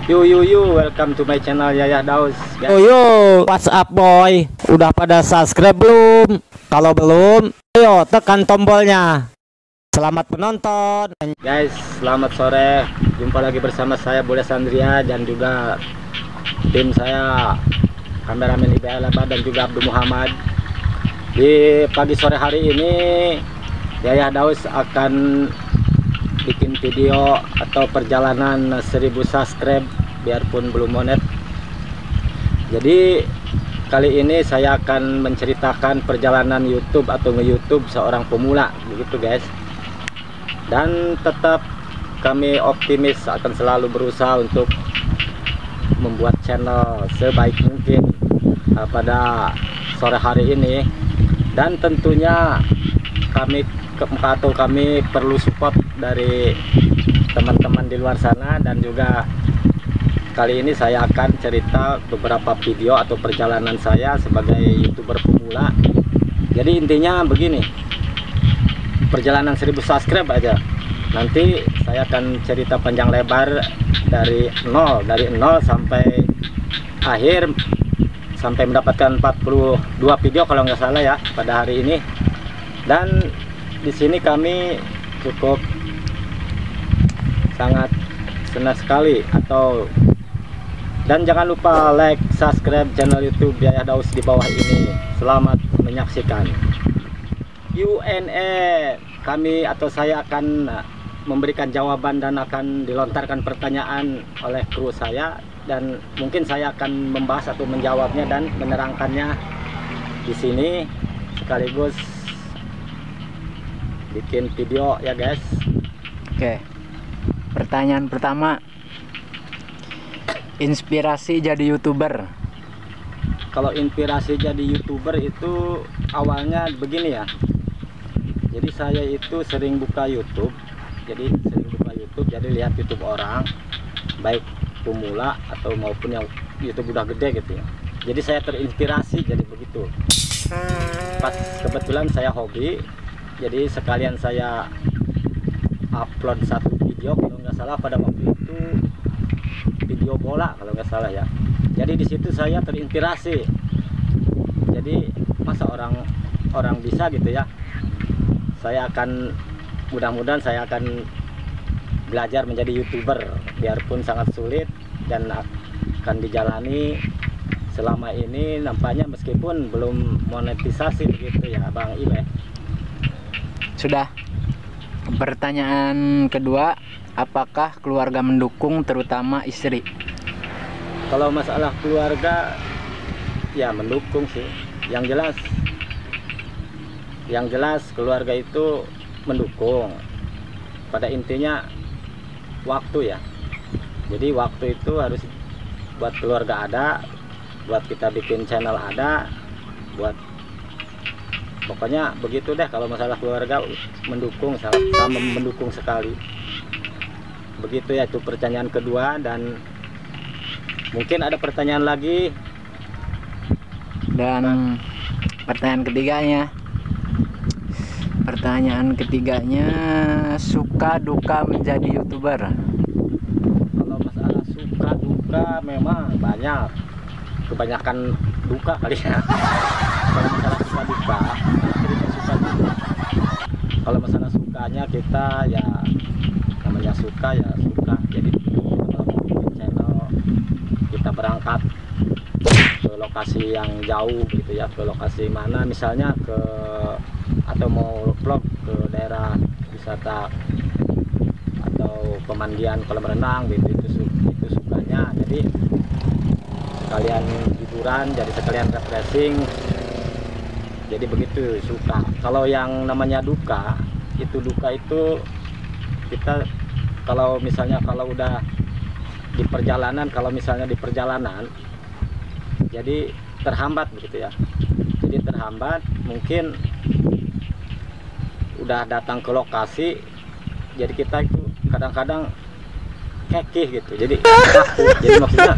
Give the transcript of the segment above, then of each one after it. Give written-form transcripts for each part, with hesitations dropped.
Yo, welcome to my channel Yayah Daus. Yo, what's up boy? Udah pada subscribe belum? Kalau belum, ayo tekan tombolnya. Selamat menonton. Guys, selamat sore. Jumpa lagi bersama saya Budha Sandria dan juga tim saya, kameramen IBL dan juga Abdul Muhammad. Di pagi sore hari ini Yayah Daus akan bikin video atau perjalanan 1000 subscribe biarpun belum monet. Jadi kali ini saya akan menceritakan perjalanan YouTube atau nge-YouTube seorang pemula begitu guys. Dan tetap kami optimis akan selalu berusaha untuk membuat channel sebaik mungkin pada sore hari ini. Dan tentunya kami perlu support dari teman-teman di luar sana. Dan juga kali ini saya akan cerita beberapa video atau perjalanan saya sebagai YouTuber pemula. Jadi intinya begini, perjalanan 1000 subscribe aja. Nanti saya akan cerita panjang lebar dari nol sampai akhir, sampai mendapatkan 42 video kalau nggak salah ya pada hari ini. Dan di sini kami cukup sangat senang sekali dan jangan lupa like, subscribe channel YouTube Yayah Daus di bawah ini. Selamat menyaksikan. Q&A, kami atau saya akan memberikan jawaban dan akan dilontarkan pertanyaan oleh kru saya, dan mungkin saya akan membahas atau menjawabnya dan menerangkannya di sini sekaligus bikin video ya guys. Oke, pertanyaan pertama, inspirasi jadi YouTuber. Kalau inspirasi jadi YouTuber itu awalnya begini ya. Jadi saya itu sering buka YouTube. Jadi lihat YouTube orang, baik pemula atau maupun yang YouTube udah gede gitu ya. Jadi saya terinspirasi jadi begitu. Pas kebetulan saya hobi, jadi sekalian saya upload satu video kalau nggak salah pada waktu itu video bola kalau nggak salah ya. Jadi di situ saya terinspirasi. Jadi masa orang bisa gitu ya. Mudah-mudahan saya akan belajar menjadi YouTuber biarpun sangat sulit dan akan dijalani selama ini nampaknya meskipun belum monetisasi begitu ya Bang Ibe. Sudah. Pertanyaan kedua, apakah keluarga mendukung terutama istri? Kalau masalah keluarga ya mendukung sih. Yang jelas keluarga itu mendukung. Pada intinya waktu ya. Jadi waktu itu harus buat keluarga ada, buat kita bikin channel ada, buat pokoknya begitu deh. Kalau masalah keluarga mendukung, sangat mendukung sekali. Begitu ya, itu pertanyaan kedua. Dan mungkin ada pertanyaan lagi. Dan pertanyaan ketiganya, suka duka menjadi YouTuber. Kalau masalah suka duka memang banyak, kebanyakan duka kali ya. Kalau masalah suka duka, kalau masalah sukanya kita ya namanya suka ya suka. Jadi channel kita berangkat ke lokasi yang jauh gitu ya, ke lokasi mana misalnya atau mau vlog ke daerah wisata atau pemandian kolam renang gitu, itu sukanya. Jadi sekalian hiburan, jadi sekalian refreshing, jadi begitu suka. Kalau yang namanya duka itu kita kalau udah di perjalanan jadi terhambat begitu ya. Jadi terhambat, mungkin udah datang ke lokasi, jadi kita itu kadang-kadang kekeh gitu, jadi takut. Jadi maksudnya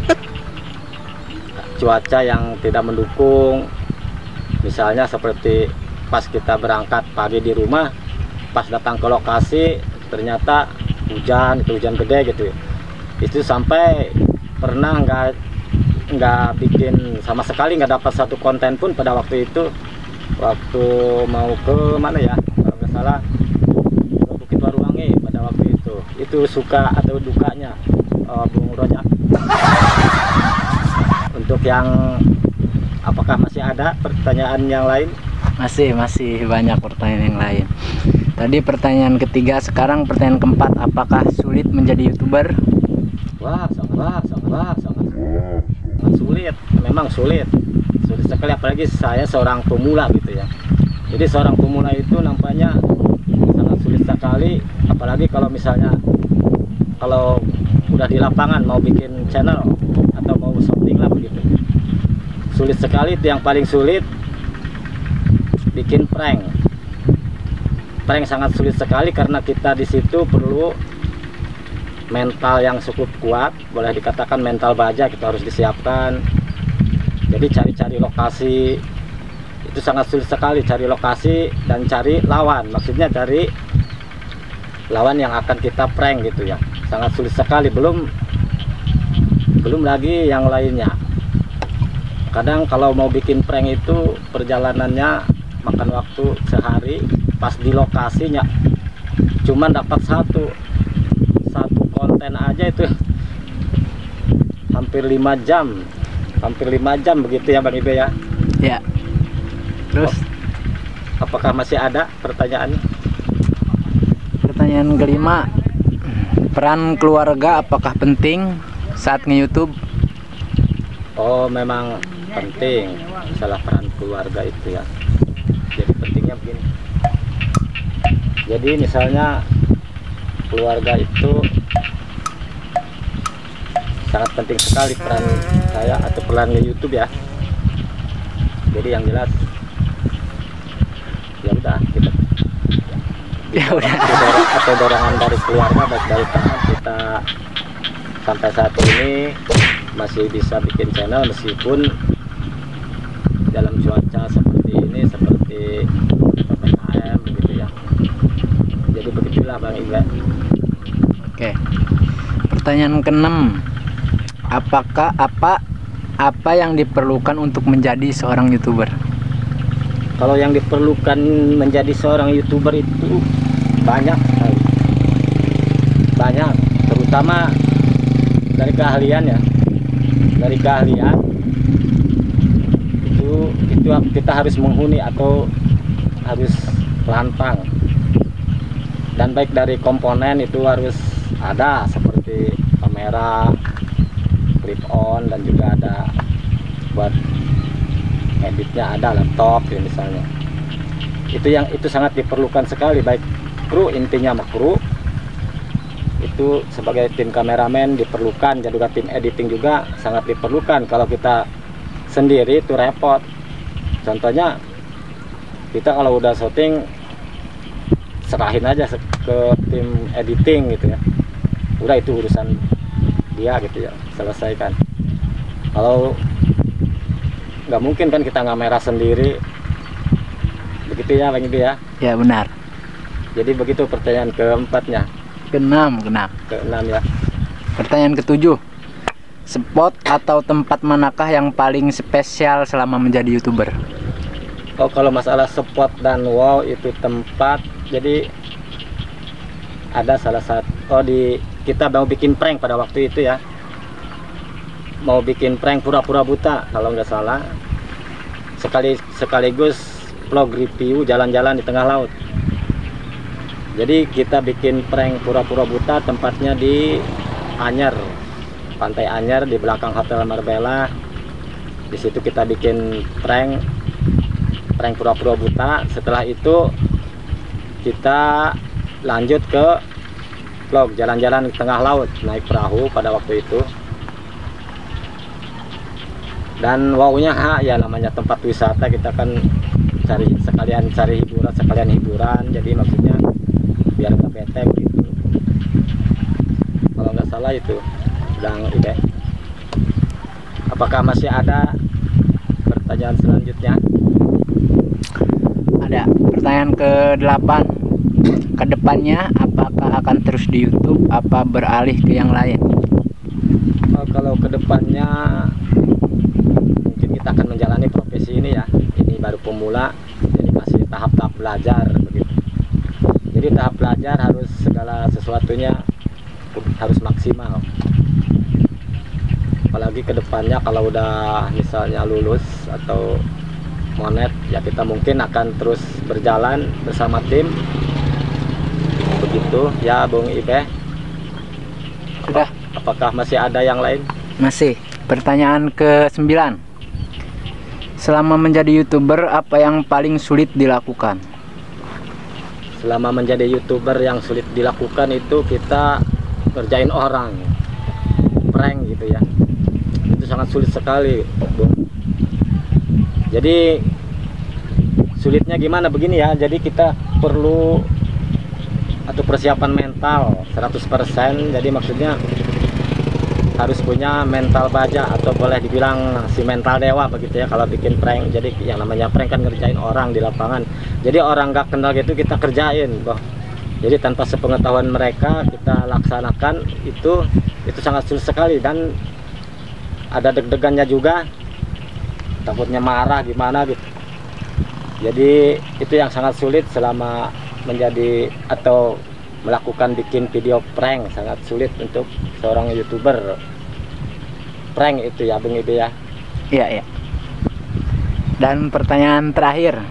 cuaca yang tidak mendukung, misalnya seperti pas kita berangkat pagi di rumah, pas datang ke lokasi ternyata hujan gede gitu. Itu sampai pernah nggak bikin sama sekali, nggak dapat satu konten pun pada waktu itu, waktu mau ke mana ya, kalau nggak salah ke Bukit Waruwangi pada waktu itu suka atau dukanya Bung Rojak. Untuk yang apakah masih ada pertanyaan yang lain? Masih banyak pertanyaan yang lain. Tadi pertanyaan ketiga, sekarang pertanyaan keempat, apakah sulit menjadi YouTuber? Wah, sangat sulit. Memang sulit sekali, apalagi saya seorang pemula gitu ya. Jadi seorang pemula itu nampaknya sangat sulit sekali, apalagi kalau misalnya kalau udah di lapangan mau bikin channel atau mau shooting lah begitu. Sulit sekali. Itu yang paling sulit, bikin prank sangat sulit sekali, karena kita di situ perlu mental yang cukup kuat, boleh dikatakan mental baja kita harus disiapkan. Jadi cari lokasi itu sangat sulit sekali, cari lokasi dan cari lawan, maksudnya cari lawan yang akan kita prank gitu ya, sangat sulit sekali. Belum lagi yang lainnya. Kadang kalau mau bikin prank itu perjalanannya makan waktu sehari, pas di lokasinya cuman dapat satu konten aja itu hampir 5 jam begitu ya Bang Ibe ya. Ya. Terus apakah masih ada pertanyaannya? pertanyaan kelima, peran keluarga apakah penting saat nge-YouTube? Oh, memang penting masalah peran keluarga itu ya. Jadi pentingnya begini, jadi misalnya keluarga itu sangat penting sekali peran saya atau peran YouTube ya. Jadi yang jelas ya udah atau dorongan dari keluarga, baik dari teman kita, sampai saat ini masih bisa bikin channel meskipun dalam cuaca seperti ini, seperti PPKM begitu ya. Jadi begitulah Bang Ibe. Oke. Pertanyaan keenam, apa yang diperlukan untuk menjadi seorang YouTuber? Kalau yang diperlukan menjadi seorang YouTuber itu banyak, terutama dari keahlian ya. Dari keahlian itu kita harus menghuni atau harus lantang, dan baik dari komponen itu harus ada, seperti kamera, clip on, dan juga ada buat editnya ada laptop ya misalnya. Itu sangat diperlukan sekali, baik kru, intinya mah kru itu sebagai tim kameramen diperlukan, dan juga tim editing juga sangat diperlukan. Kalau kita sendiri itu repot. Contohnya kita kalau udah syuting serahin aja ke tim editing gitu ya, udah itu urusan dia gitu ya, selesaikan. Kalau nggak mungkin kan kita kamera sendiri begitu ya Bang Ibi ya. Ya benar. Jadi begitu pertanyaan keempatnya. Keenam Ya. Pertanyaan ketujuh, spot atau tempat manakah yang paling spesial selama menjadi YouTuber? Oh, kalau masalah spot dan wow itu tempat, jadi ada salah satu kita mau bikin prank pada waktu itu ya, mau bikin prank pura-pura buta kalau nggak salah, sekaligus vlog review jalan-jalan di tengah laut. Jadi kita bikin prank pura-pura buta, tempatnya di Anyer, Pantai Anyer di belakang Hotel Marbella. Di situ kita bikin prank pura-pura buta. Setelah itu kita lanjut ke vlog jalan-jalan di tengah laut, naik perahu pada waktu itu. Dan wownya ya namanya tempat wisata, kita kan sekalian cari hiburan, jadi maksudnya biar nggak bete gitu. Kalau nggak salah itu Bang Ibe. Apakah masih ada pertanyaan selanjutnya? Ada. Pertanyaan ke-8, kedepannya apakah akan terus di YouTube apa beralih ke yang lain? Kalau kedepannya mungkin kita akan menjalani profesi ini ya. Ini baru pemula, jadi masih tahap-tahap belajar begitu. Jadi tahap belajar harus segala sesuatunya harus maksimal. Apalagi kedepannya kalau udah misalnya lulus atau monet ya, kita mungkin akan terus berjalan bersama tim begitu ya Bung Ibe. Sudah. Apakah masih ada yang lain? Masih. Pertanyaan ke-9. Selama menjadi YouTuber, apa yang paling sulit dilakukan? Selama menjadi YouTuber yang sulit dilakukan itu kita kerjain orang, prank gitu ya. Itu sangat sulit sekali, Bung. Jadi sulitnya gimana begini ya. Jadi kita perlu atau persiapan mental 100%. Jadi maksudnya harus punya mental baja atau boleh dibilang si mental dewa begitu ya kalau bikin prank. Jadi yang namanya prank kan ngerjain orang di lapangan. Jadi orang nggak kenal gitu kita kerjain, boh. Jadi tanpa sepengetahuan mereka kita laksanakan itu sangat sulit sekali, dan ada deg-degannya juga, takutnya marah gimana gitu. Jadi itu yang sangat sulit selama menjadi atau melakukan bikin video prank, sangat sulit untuk seorang YouTuber prank itu ya Bung Ibe ya. Iya, iya. Dan pertanyaan terakhir,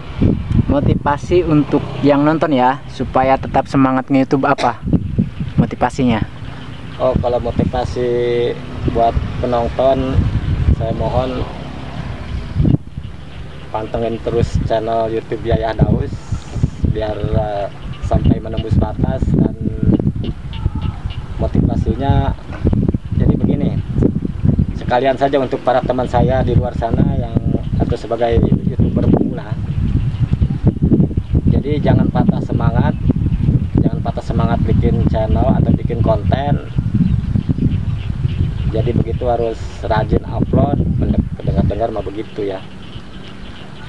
motivasi untuk yang nonton ya supaya tetap semangat nge-YouTube apa motivasinya? Oh, kalau motivasi buat penonton, saya mohon pantengin terus channel YouTube Yayah Daus biar sampai menembus batas. Dan motivasinya jadi begini, sekalian saja untuk para teman saya di luar sana yang atau sebagai YouTuber pemula. Jadi jangan patah semangat bikin channel atau bikin konten. Jadi begitu, harus rajin upload, dengar mah begitu ya.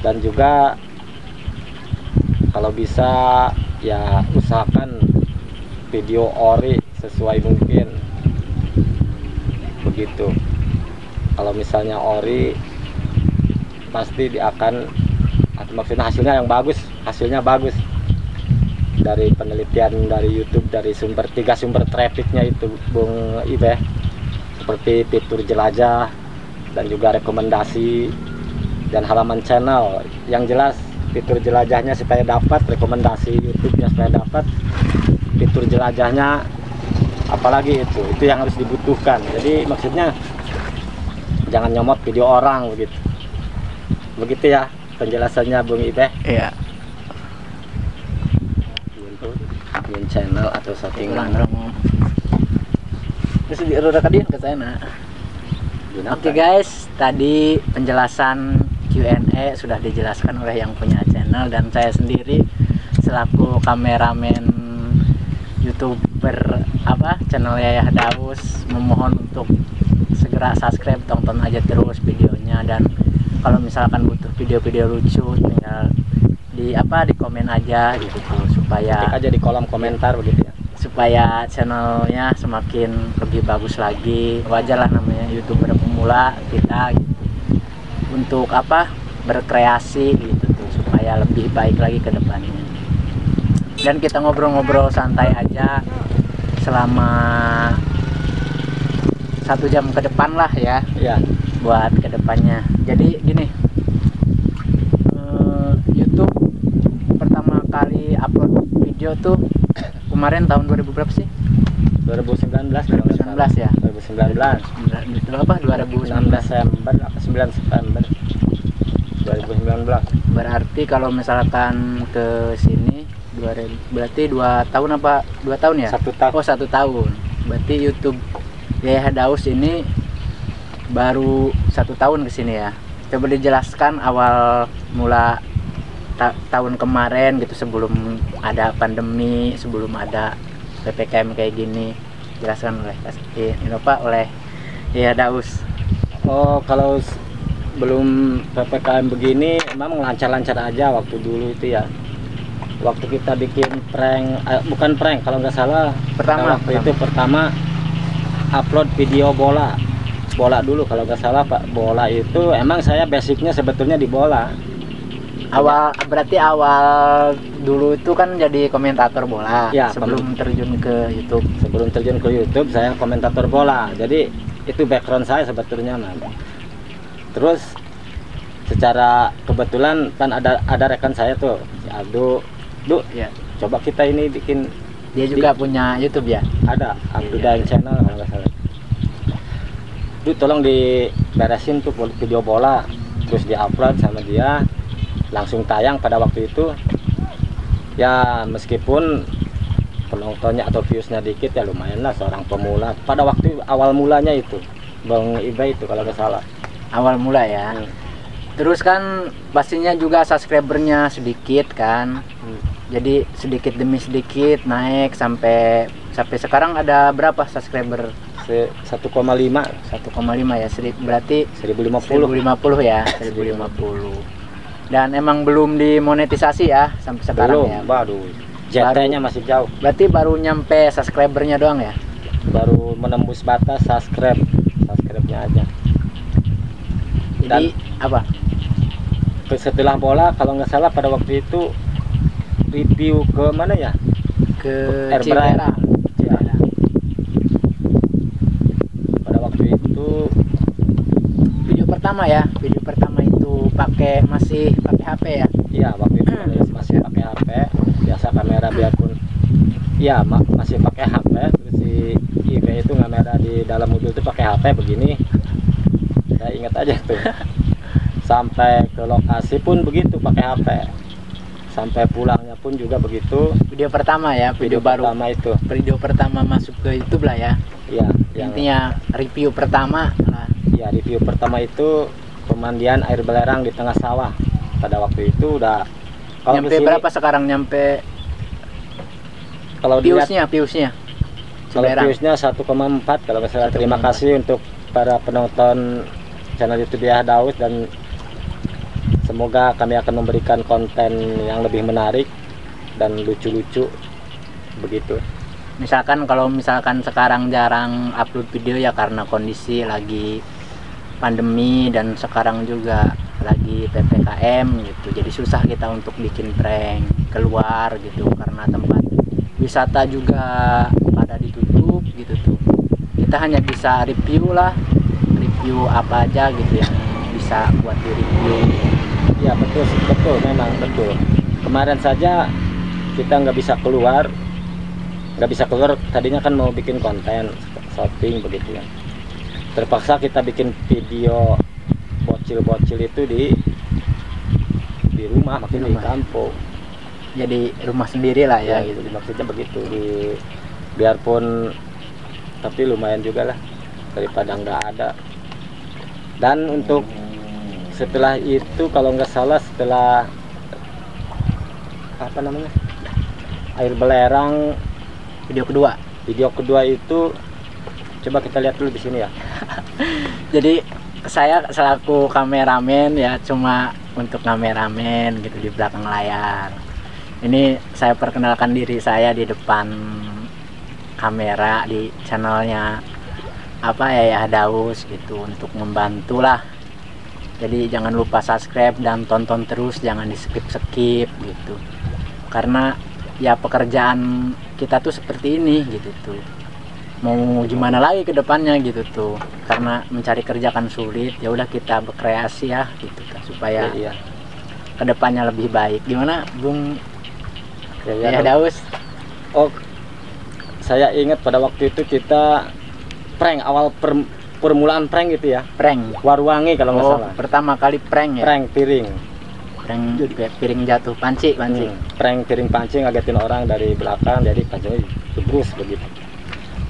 Dan juga kalau bisa ya usahakan video ori sesuai mungkin begitu. Kalau misalnya ori pasti dia akan, atau maksudnya hasilnya bagus dari penelitian dari YouTube, dari tiga sumber trafficnya itu Bung Ibe, seperti fitur jelajah dan juga rekomendasi dan halaman channel. Yang jelas fitur jelajahnya supaya dapat, rekomendasi YouTube-nya supaya dapat, fitur jelajahnya apalagi itu yang harus dibutuhkan. Jadi maksudnya jangan nyomot video orang begitu ya penjelasannya Bung Ibe. Iya. Bikin channel atau settingan. Terus di roda kadian ke sana. Oke guys, tadi penjelasan Q&A sudah dijelaskan oleh yang punya channel, dan saya sendiri selaku kameramen YouTuber channel Yayah Daus memohon untuk segera subscribe, tonton aja terus videonya. Dan kalau misalkan butuh video-video lucu tinggal di komen aja gitu, supaya ketik aja di kolom komentar begitu ya, supaya channelnya semakin lebih bagus lagi. Wajar lah, namanya YouTuber pemula kita gitu, untuk berkreasi gitu tuh, supaya lebih baik lagi ke depannya. Dan kita ngobrol-ngobrol santai aja selama 1 jam ke depan lah ya, buat ke depannya. Jadi gini, YouTube pertama kali upload video tuh kemarin tahun 2000 berapa sih? 2019 ya. 2019 itu 2019 Desember 9 September 2019. Berarti kalau misalkan ke sini berarti 2 tahun apa 2 tahun ya? 1 tahun. Oh, 1 tahun. Berarti YouTube Yayah Daus ini baru 1 tahun ke sini ya. Coba dijelaskan awal mula tahun kemarin gitu, sebelum ada pandemi, sebelum ada PPKM kayak gini, jelaskan oleh oleh Yayah Daus. Oh, kalau belum PPKM begini emang lancar-lancar aja waktu dulu itu ya. Waktu kita bikin prank, bukan prank kalau nggak salah, pertama upload video bola bola dulu kalau nggak salah Pak. Bola itu emang saya basicnya sebetulnya di bola. Berarti awal dulu itu kan jadi komentator bola Ya, sebelum terjun ke YouTube. Sebelum terjun ke YouTube saya komentator bola. Jadi itu background saya sebetulnya, Mas. Terus secara kebetulan kan ada rekan saya tuh, si Aldo. Ya. Coba kita ini bikin, Dia juga punya YouTube ya. ada Abdu Iya. Daeng Channel kalau nggak salah. Tolong diberesin tuh video bola, terus diupload sama dia, langsung tayang pada waktu itu. Ya meskipun penontonnya atau viewsnya dikit ya lumayan lah, seorang pemula pada waktu awal mulanya itu Bang Iba itu kalau nggak salah. Awal mula ya. Terus kan pastinya juga subscribernya sedikit kan. Jadi sedikit demi sedikit naik sampai sekarang ada berapa subscriber? 1,5 1,5 ya. Berarti 1050. 1050 ya, 1050. Dan emang belum dimonetisasi ya sampai sekarang Belum, ya. baru JT-nya masih jauh. Berarti baru nyampe subscribernya doang ya? Baru menembus batas subscribe-nya aja. Jadi apa? Setelah bola kalau nggak salah pada waktu itu review ke mana ya? Ke Air Ciberang. Ya. Pada waktu itu Video pertama ya. Video pertama itu masih pakai HP ya. iya waktu itu masih pakai HP biasa, kamera biarpun iya masih pakai HP. Terus si IV itu kamera di dalam mobil itu pakai HP begini, saya ingat aja tuh. Sampai ke lokasi pun begitu pakai HP, sampai pulangnya pun juga begitu. Video pertama ya, video baru. Pertama itu Video pertama masuk ke YouTube lah ya. iya yang Intinya review pertama lah. ya review pertama itu pemandian air belerang di tengah sawah. Pada waktu itu udah Nyampe berapa sekarang? Nyampe kalau dilihat viewsnya kalau Ciberang. viewsnya 1,4 kalau nggak salah. Terima 1,4. kasih untuk para penonton channel YouTube Yahya Daus, dan semoga kami akan memberikan konten yang lebih menarik dan lucu-lucu begitu. Kalau misalkan sekarang jarang upload video ya karena kondisi lagi pandemi dan sekarang juga lagi PPKM gitu. Jadi susah kita untuk bikin prank keluar gitu karena tempat wisata juga pada ditutup gitu tuh. Kita hanya bisa review apa aja gitu yang bisa buat di review. Ya betul memang betul. Kemarin saja kita nggak bisa keluar. Tadinya kan mau bikin konten shopping begitu ya. Terpaksa kita bikin video bocil-bocil itu di rumah, makin di kampung. Jadi rumah sendiri lah ya, gitu. Maksudnya begitu, biarpun tapi lumayan juga lah daripada nggak ada. Dan untuk setelah itu kalau nggak salah, setelah apa namanya, air belerang video kedua itu coba kita lihat dulu di sini ya. Jadi saya selaku kameramen ya, cuma untuk kameramen gitu di belakang layar. Ini saya perkenalkan diri saya di depan kamera di channelnya Yahya Daus gitu, untuk membantu lah. Jadi jangan lupa subscribe dan tonton terus, jangan di skip gitu. Karena ya pekerjaan kita tuh seperti ini gitu tuh. Mau gimana lagi ke depannya gitu tuh. Karena mencari kerja kan sulit, ya udah kita berkreasi ya gitu kan, supaya ke depannya lebih baik. Gimana Bung Yahya Daus? Oh, saya ingat pada waktu itu kita prank, awal permulaan prank gitu ya. Prank Warwangi kalau nggak salah. Pertama kali prank ya. Prank piring. Prank piring jatuh, panci. Prank piring panci, ngagetin orang dari belakang, jadi pancingnya jebrus begitu.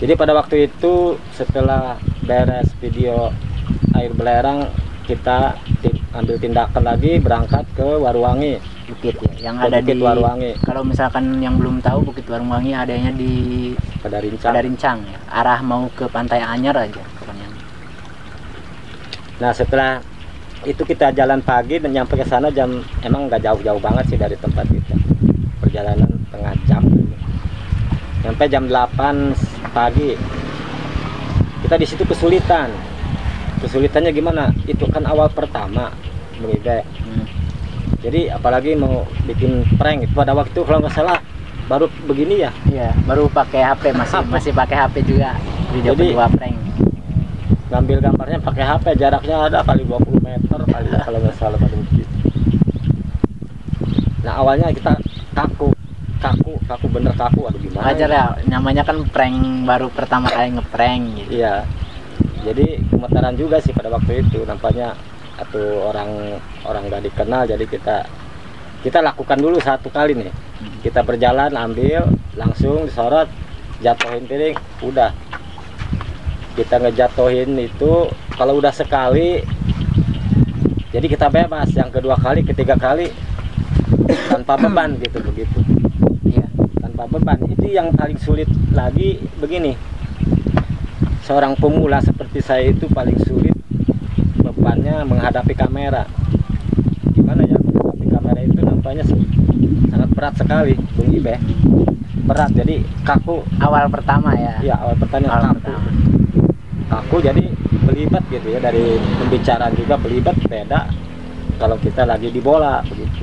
Jadi pada waktu itu setelah beres video air belerang, kita ambil tindakan lagi, berangkat ke Warwangi. Bukit ya, yang ada di Warwangi. Kalau misalkan yang belum tahu, Bukit Warwangi adanya di Padarincang ya. Arah mau ke Pantai Anyar aja pokoknya. Nah setelah itu kita jalan pagi dan nyampe ke sana emang nggak jauh-jauh banget sih dari tempat kita. Perjalanan tengah jam. Sampai jam 8 pagi. Kita di situ kesulitan kesulitannya gimana? Itu kan awal pertama Bung Ibe. Jadi apalagi mau bikin prank itu pada waktu kalau nggak salah baru begini ya. Iya, baru pakai HP, masih pakai HP juga video Jadi, kedua prank. Ngambil gambarnya pakai HP, jaraknya ada kali 20 meter kali kalau nggak salah pada waktu itu. Nah awalnya kita kaku bener kaku, aduh gimana Wajar ya, namanya kan prank, baru pertama kali ngeprank gitu. iya. Jadi gemetaran juga sih pada waktu itu, nampaknya atau orang nggak dikenal. Jadi kita lakukan dulu satu kali nih, kita berjalan ambil langsung disorot, jatuhin piring, udah kita ngejatuhin itu. Kalau udah sekali jadi kita bebas, yang kedua kali ketiga kali tanpa beban gitu, begitu. Iya. Tanpa beban itu yang paling sulit. Lagi begini, seorang pemula seperti saya itu paling sulit bebannya menghadapi kamera. Gimana ya, menghadapi kamera itu nampaknya sangat berat sekali Bung Ibe, berat. Jadi kaku Awal pertama ya. ya, awal pertanyaan kaku, jadi belibet gitu ya. Dari pembicaraan juga belibet, beda kalau kita lagi di bola begitu.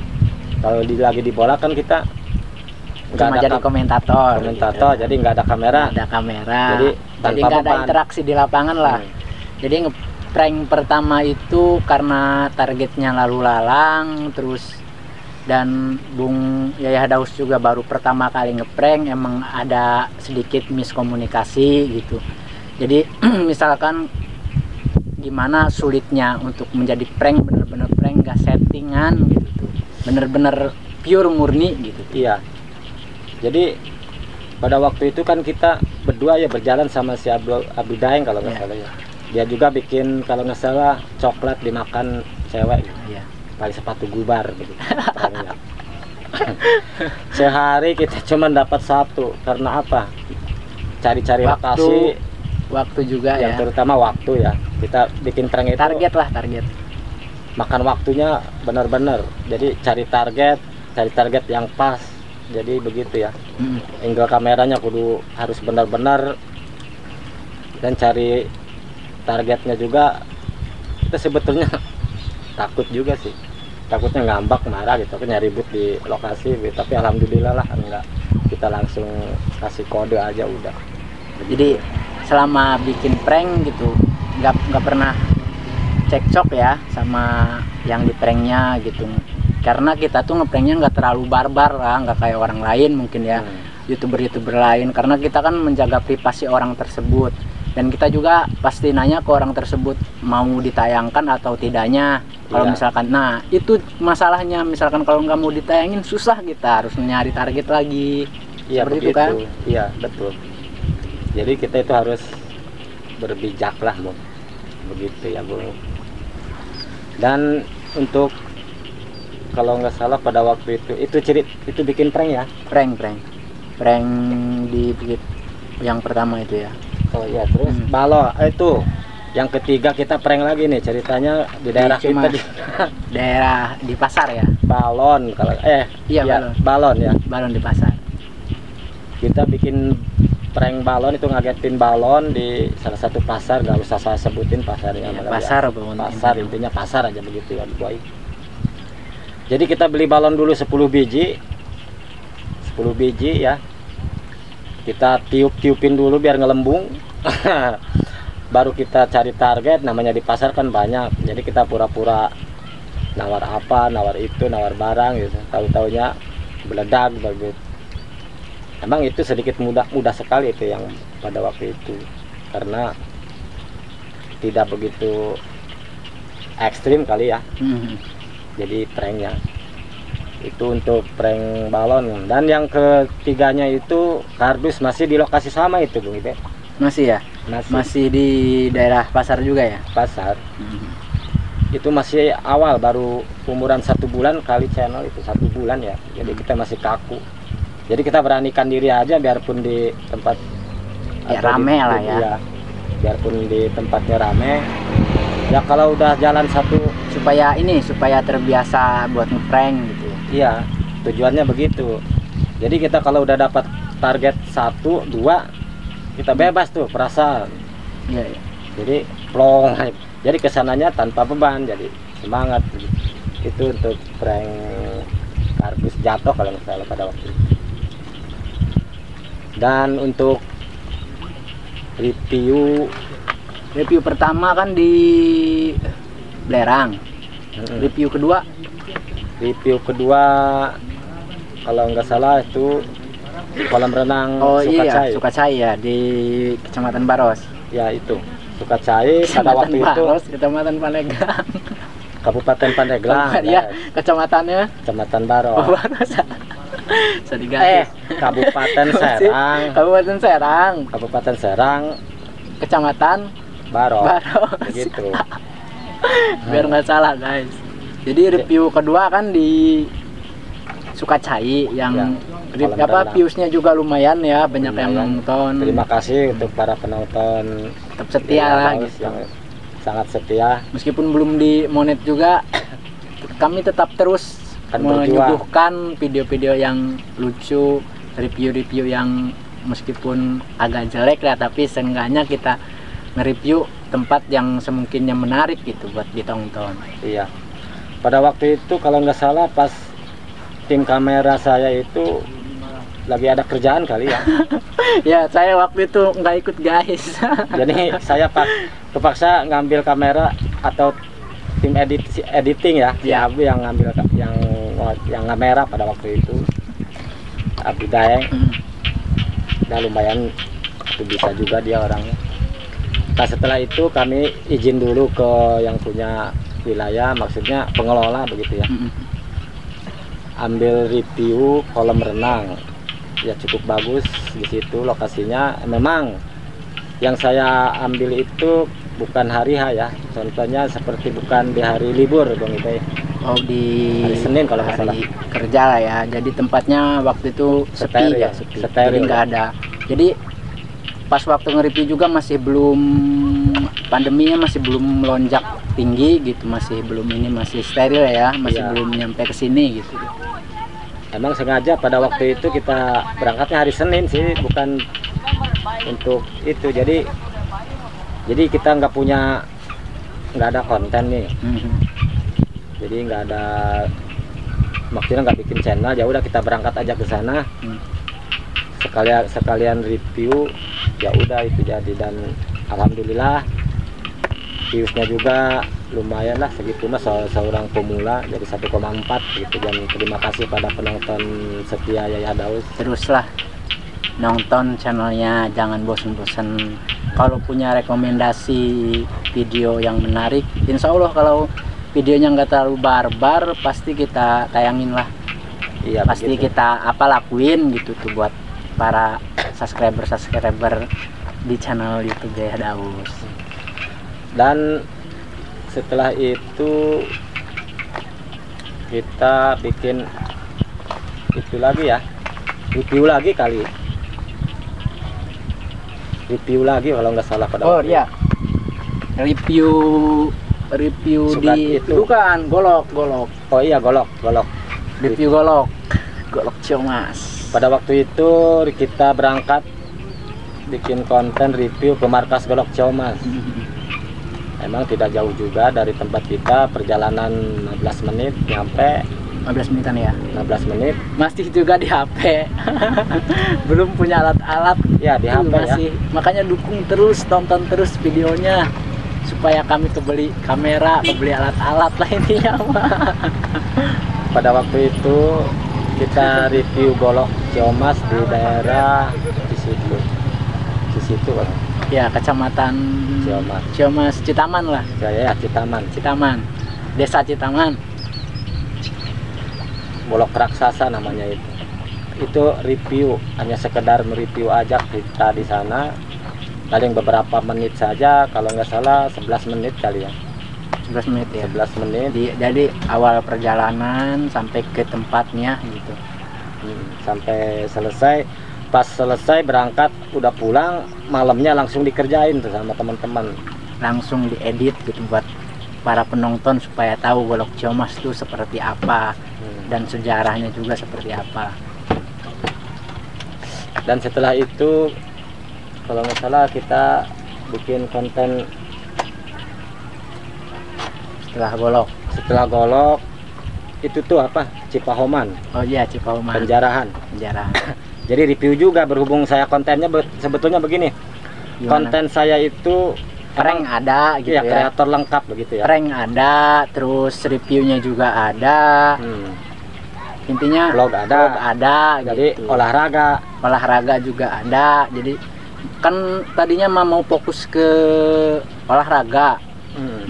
Kalau lagi di bola kan kita Cuma jadi komentator gitu. Jadi nggak ada kamera. Nggak ada kamera, Jadi jadi tanpa nggak ada beban. interaksi di lapangan lah. Jadi ngeprank pertama itu karena targetnya lalu lalang, terus dan Bung Yayah Daus juga baru pertama kali ngeprank, emang ada sedikit miskomunikasi gitu. Jadi misalkan gimana sulitnya untuk menjadi prank, bener-bener prank gak settingan gitu tuh, bener-bener pure murni gitu. Iya. Jadi pada waktu itu kan kita berdua ya berjalan sama si Abdul Daeng kalau nggak salah ya. Dia juga bikin kalau nggak salah coklat dimakan cewek gitu. Iya. Pakai sepatu gubar gitu. Sehari kita cuma dapat satu. Karena apa? Cari-cari lokasi, waktu juga yang ya. terutama waktu ya. Kita bikin prank itu Target makan waktunya benar-benar. Jadi cari target yang pas. Jadi begitu ya. Angle kameranya kudu harus benar-benar, dan cari targetnya juga. Kita sebetulnya takut juga sih, takutnya ngambak, marah gitu, kan ribut di lokasi. Tapi alhamdulillah lah enggak, kita langsung kasih kode aja udah. Jadi selama bikin prank gitu nggak pernah cekcok ya sama yang di pranknya gitu, karena kita tuh ngepranknya nggak terlalu barbar lah, nggak kayak orang lain mungkin ya, youtuber lain, karena kita kan menjaga privasi orang tersebut, dan kita juga pasti nanya ke orang tersebut mau ditayangkan atau tidaknya. Kalau misalkan, nah itu masalahnya, misalkan kalau nggak mau ditayangin susah, kita harus nyari target lagi. Iya, seperti begitu itu kan. Iya betul. Jadi kita itu harus berbijak lah Bung, begitu ya Bung. Dan untuk kalau nggak salah pada waktu itu bikin prank ya. Prank di yang pertama itu ya. Oh iya, terus balon itu yang ketiga kita prank lagi nih, ceritanya di daerah kita di daerah di pasar ya. balon kalau Iya, balon ya. Balon di pasar. Kita bikin prank balon itu, ngagetin balon di salah satu pasar, nggak usah saya sebutin pasarnya. Iya, pasar ya. Pasar, intinya pasar aja begitu ya boy. Jadi kita beli balon dulu 10 biji ya. Kita tiup-tiupin dulu biar ngelembung. Baru kita cari target, namanya di pasar kan banyak. Jadi kita pura-pura nawar apa, nawar itu, nawar barang gitu. Tahu-taunya meledak begitu. Emang itu sedikit mudah sekali itu yang pada waktu itu, karena tidak begitu ekstrim kali ya. Jadi pranknya itu untuk prank balon. Dan yang ketiganya itu kardus, masih di lokasi sama itu Bung Ibe. Masih ya? Masih di daerah pasar juga ya? Pasar. Itu masih awal, baru umuran 1 bulan kali channel itu, 1 bulan ya. Jadi kita masih kaku. Jadi kita beranikan diri aja, biarpun di tempat ya rame lah ya. Biarpun di tempatnya rame. Ya kalau udah jalan satu, supaya terbiasa buat ngeprank gitu ya. Iya, tujuannya begitu. Jadi kita kalau udah dapat target 1, 2, kita bebas tuh perasaan. Iya. Jadi plong, jadi kesananya tanpa beban, jadi semangat. Itu untuk prank kardus jatuh kalau nggak salah pada waktu itu. Dan untuk review pertama kan di Belerang. Review kedua kalau nggak salah itu kolam renang Sukacai ya, di Kecamatan Baros. Ya itu Sukacai pada waktu Baros, itu Kecamatan Pandeglang. Kabupaten Pandeglang Ya, kecamatannya Kecamatan Baros. Baros. Kabupaten Serang. Kabupaten Serang, Kecamatan Baros. Begitu. Biar nggak salah guys. Jadi review kedua kan di Sukacai yang viewsnya juga lumayan ya, banyak yang nonton. Terima kasih untuk para penonton tetap setia lah gitu. Yang sangat setia. Meskipun belum di monet juga, kami tetap terus menyuguhkan video-video yang lucu, review-review yang meskipun agak jelek lah, tapi seenggaknya kita nge-review tempat yang semungkinnya menarik gitu buat ditonton. Iya. Pada waktu itu kalau nggak salah pas tim kamera saya itu lagi ada kerjaan kali ya. Ya, saya waktu itu nggak ikut guys. Jadi saya terpaksa ngambil kamera atau tim editing ya, si Abu yang ngambil yang kamera pada waktu itu. Abu Daeng. Nah lumayan itu bisa juga dia orangnya. Nah setelah itu kami izin dulu ke yang punya wilayah, maksudnya pengelola begitu ya. Ambil review kolam renang, ya cukup bagus di situ lokasinya. Memang yang saya ambil itu bukan hari H ya, contohnya seperti bukan di hari libur Bang Ibe. Oh, di hari Senin kalau nggak salah. Kerja lah ya, jadi tempatnya waktu itu sepi ya, sepi. Jadi nggak ada. Jadi pas waktu nge-review juga masih belum, pandeminya masih belum melonjak tinggi gitu, masih belum ini, masih steril ya, masih belum nyampe ke sini gitu. Emang sengaja pada waktu itu kita berangkatnya hari Senin sih, bukan untuk itu. Jadi kita nggak ada konten nih. Jadi nggak ada, maksudnya nggak bikin channel. Ya udah kita berangkat aja ke sana. Sekalian review, ya udah itu jadi. Dan alhamdulillah viewsnya juga lumayan lah, segitu mas seorang pemula jadi 1,4 gitu. Dan terima kasih pada penonton setia Yaya Daus. Teruslah nonton channelnya, jangan bosan-bosan. Kalau punya rekomendasi video yang menarik, insya Allah kalau videonya nggak terlalu barbar pasti kita tayangin lah. Iya, pasti begitu. Kita lakuin gitu tuh buat para subscriber di channel YouTube Yaya Daus. Dan setelah itu kita bikin itu lagi ya, review lagi kalau nggak salah pada waktu iya review di itu kan golok. Oh iya, golok review golok Ciomas. pada waktu itu kita berangkat bikin konten review ke markas golok Ciomas. Emang tidak jauh juga dari tempat kita, perjalanan 15 menit nyampe. 15 menitan ya? 15 menit. Masih juga di HP. Belum punya alat-alat. Ya di HP masih. Ya. Makanya dukung terus, tonton terus videonya supaya kami kebeli kamera, kebeli alat-alat lah intinya. Pada waktu itu kita review golok Ciomas di daerah di situ kan. Ya, Kecamatan Ciomas Citaman lah. Ya, Citaman. Desa Citaman. Golok raksasa namanya itu. Itu review, hanya sekedar mereview aja kita di sana. Paling beberapa menit saja, kalau nggak salah 11 menit kali ya. 11 menit ya. 11 menit. Jadi awal perjalanan sampai ke tempatnya gitu. Sampai selesai. Pas selesai berangkat udah pulang, malamnya langsung dikerjain tuh sama teman-teman. Langsung diedit gitu buat para penonton supaya tahu golok Ciomas itu seperti apa dan sejarahnya juga seperti apa. Dan setelah itu kalau nggak salah kita bikin konten setelah Golok. Setelah Golok itu tuh apa? Cipahoman, Oh iya, Cipahoman. penjarahan. Penjara. Jadi review juga, berhubung saya kontennya sebetulnya begini. Gimana? Konten saya itu Prank emang, ada gitu iya, ya. kreator lengkap begitu ya. Prank ada, terus reviewnya juga ada. Intinya Vlog ada. gitu. Jadi Olahraga juga ada. Jadi kan tadinya mau fokus ke olahraga.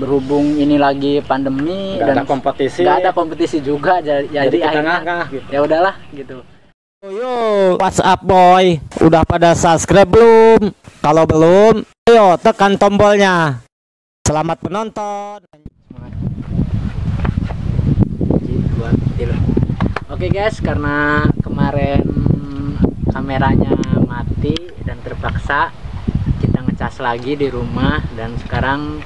Berhubung ini lagi pandemi Nggak dan ada kompetisi. nggak ada kompetisi juga, jadi Kita akhirnya ngangah gitu. ya udahlah gitu. Yo, what's up boy? Udah pada subscribe belum? Kalau belum, ayo tekan tombolnya. Selamat menonton. Oke guys, karena kemarin kameranya mati dan terpaksa kita ngecas lagi di rumah, dan sekarang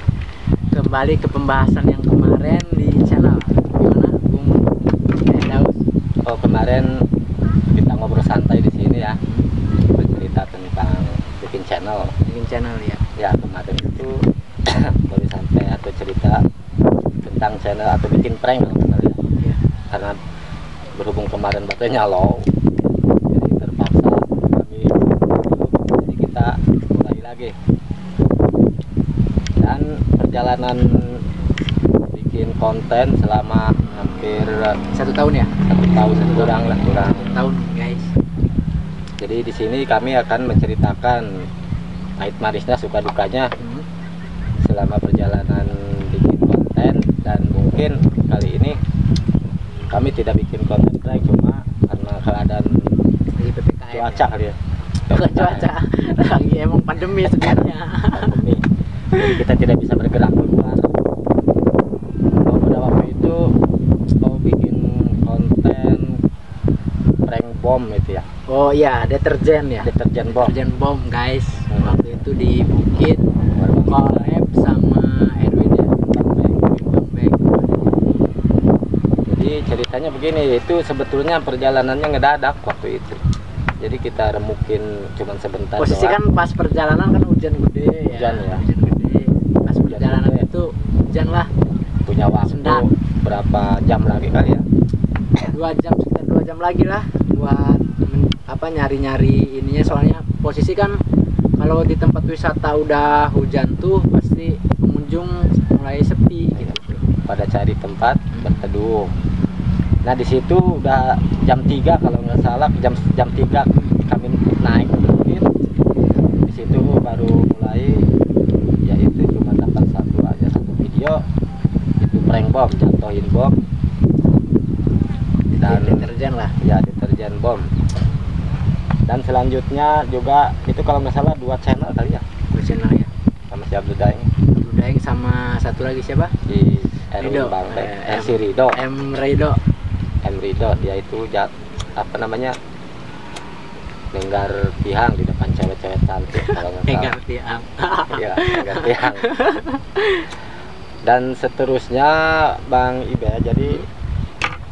kembali ke pembahasan yang kemarin di channel. Gimana, Bung Daus? Oh, kemarin kita ngobrol santai di sini ya, bercerita tentang bikin channel. Bikin channel ya. Ya, kemarin itu baru sampai atau cerita tentang channel atau bikin prank kalau benar ya. Iya. Karena berhubung kemarin baterainya low, jadi terpaksa kami jadi kita mulai lagi. Dan perjalanan bikin konten selama hampir 1 tahun ya? 1 tahun kurang. Tahun guys. Jadi di sini kami akan menceritakan pahit manisnya, suka dukanya selama perjalanan bikin konten. Dan mungkin kali ini kami tidak bikin konten prank cuma karena keadaan Di PPKM cuaca ya. kali ya. Bukan cuaca, lagi emang pandemi sebenarnya. Pandemi. Jadi kita tidak bisa bergerak keluar. Oh, pada waktu itu mau bikin konten prank bom itu ya, Oh iya, deterjen ya. deterjen bom. Deterjen bom guys. Waktu itu di Bukit collab sama Erwin ya. Bang Bek. Jadi ceritanya begini, itu sebetulnya perjalanannya ngedadak waktu itu. Jadi kita remukin cuman sebentar. Posisi doang. kan pas perjalanan kan hujan gede ya. Hujan ya. Hujan gede. Pas perjalanan gede. itu hujan lah. Punya waktu Sendak. berapa jam lagi kali ya? 2 jam, sekitar 2 jam lagi lah buat nyari-nyari ininya, soalnya posisi kan kalau di tempat wisata udah hujan tuh pasti pengunjung mulai sepi gitu. Pada cari tempat berteduh. Nah di situ udah jam 3 kalau nggak salah, jam 3 kami naik ke bukit. Di situ baru mulai, yaitu cuma dapat satu video, itu prank bom, jatuhin bom dan Deterjen lah. ya deterjen bom. Dan selanjutnya juga itu kalau nggak salah 2 channel kali ya, Gue channel ya. sama si Abdul Daeng Daeng sama satu lagi siapa? di Rido. Bang si Rido. M Rido, dia itu apa namanya, lenggar tiang di depan cewek-cewek cantik kalau nggak salah. Egar Tiam. Iya, lenggar tiang. Dan seterusnya Bang Ibe, jadi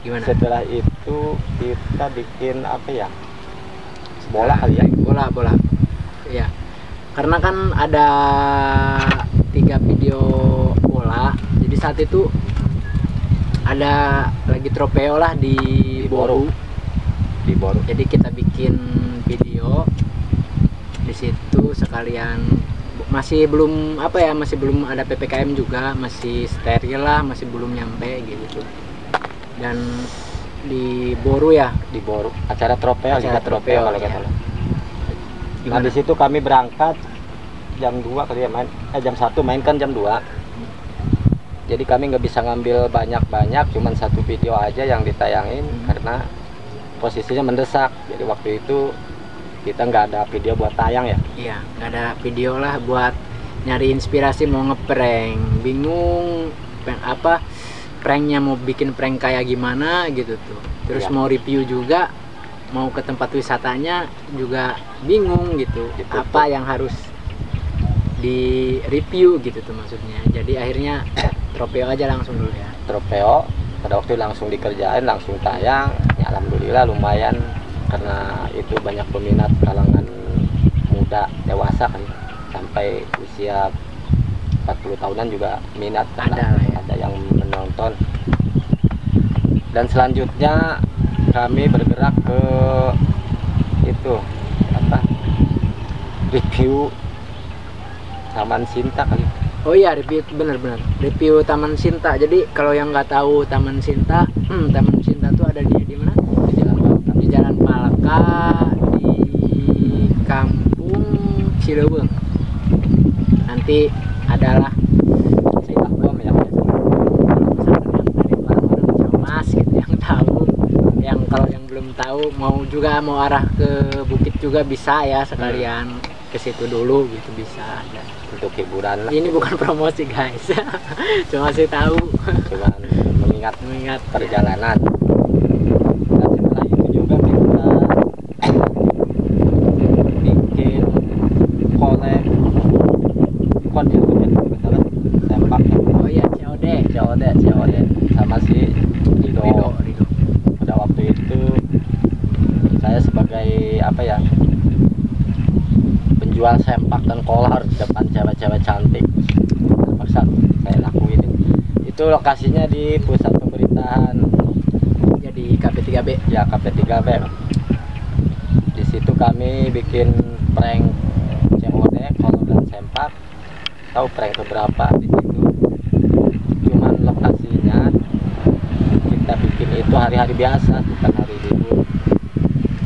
Gimana? setelah itu kita bikin apa ya, bola kali ya. Bola. Iya. Karena kan ada 3 video bola. Jadi saat itu ada lagi tropeo lah di Boru. Di Boru. Jadi kita bikin video di situ sekalian, masih belum masih belum ada PPKM juga, masih steril lah, masih belum nyampe gitu. Dan di Boru ya, Di Boru. Acara tropeo, Acara Liga tropeo kalau tropeo, nggak iya. salah. Nah Gimana? di situ kami berangkat jam 2 kali ya, jam 1 main kan jam 2. Jadi kami nggak bisa ngambil banyak-banyak, cuman 1 video aja yang ditayangin karena posisinya mendesak. Jadi waktu itu kita nggak ada video buat tayang ya. Iya, nggak ada video lah buat nyari inspirasi mau ngeprank, bingung pranknya mau bikin prank kayak gimana gitu tuh. Terus Iya. mau review juga, mau ke tempat wisatanya juga bingung gitu. Gitu. Apa yang harus di review gitu tuh maksudnya. Jadi akhirnya tropeo aja langsung dulu ya. Tropeo pada waktu langsung dikerjain, langsung tayang. Ya, alhamdulillah lumayan karena itu banyak peminat kalangan muda, dewasa kan, sampai usia 40 tahunan juga minat. Ada lah ya. Ada yang penonton. Dan selanjutnya kami bergerak ke itu apa, review Taman Sinta kali. Oh iya, review bener-bener review Taman Sinta. Jadi kalau yang nggak tahu Taman Sinta, Taman Sinta tuh ada di mana? Di Jalan Palka. Di Jalan Palka, di Kampung Cilebeung. Nanti adalah Sinta Bom ya. Mas gitu yang tahu, yang kalau yang belum tahu mau arah ke bukit juga bisa ya, sekalian ke situ dulu gitu, bisa ada. Untuk hiburan lah. Ini bukan promosi guys, cuma sih tahu, Cuman mengingat perjalanan. Dan setelah itu juga kita bikin collab sempak. Oh iya, COD Sama si Rido. Rido. Pada waktu itu saya sebagai apa ya, penjual sempak dan kolor di depan cewek-cewek cantik, terpaksa saya lakuin. Itu lokasinya di pusat pemerintahan, Jadi KP3B. ya KP3B. Di situ kami bikin prank COD kolor dan sempak. Tahu prank keberapa di situ? Cuman lokasinya kita bikin itu hari-hari biasa, bukan hari libur.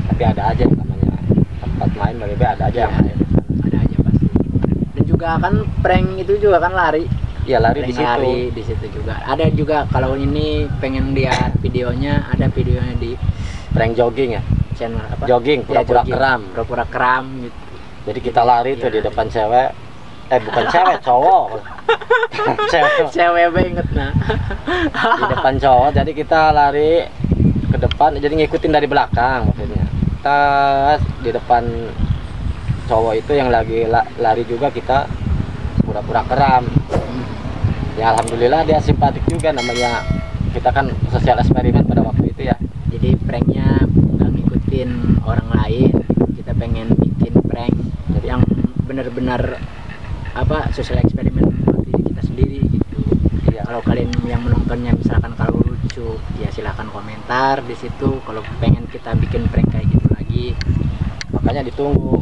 Tapi ada aja yang namanya tempat main, BB ada aja yang main. Ada aja pasti. Dan juga kan prank itu juga kan lari. Ya lari di Prank situ. lari di situ juga. Ada juga kalau ini pengen lihat videonya, ada videonya di Prank jogging ya. channel apa? Jogging, Ya, pura-pura jogging. keram. Pura-pura keram gitu. Jadi kita lari tuh di Iya. depan cewek. Bukan cewek, cowok. Cewek. Cewek banget nah. Di depan cowok, jadi kita lari ke depan, jadi ngikutin dari belakang maksudnya. Tas di depan cowok itu yang lagi lari juga, kita pura-pura keram. Ya alhamdulillah dia simpatik juga, namanya kita kan sosial eksperimen pada waktu itu ya. Jadi pranknya nggak ngikutin orang lain, kita pengen bikin prank yang benar-benar apa, sosial eksperimen buat diri kita sendiri gitu. Iya. Kalau kalian yang menontonnya misalkan kalau lucu, ya silahkan komentar di situ. Kalau pengen kita bikin prank kayak gitu lagi, Makanya ditunggu,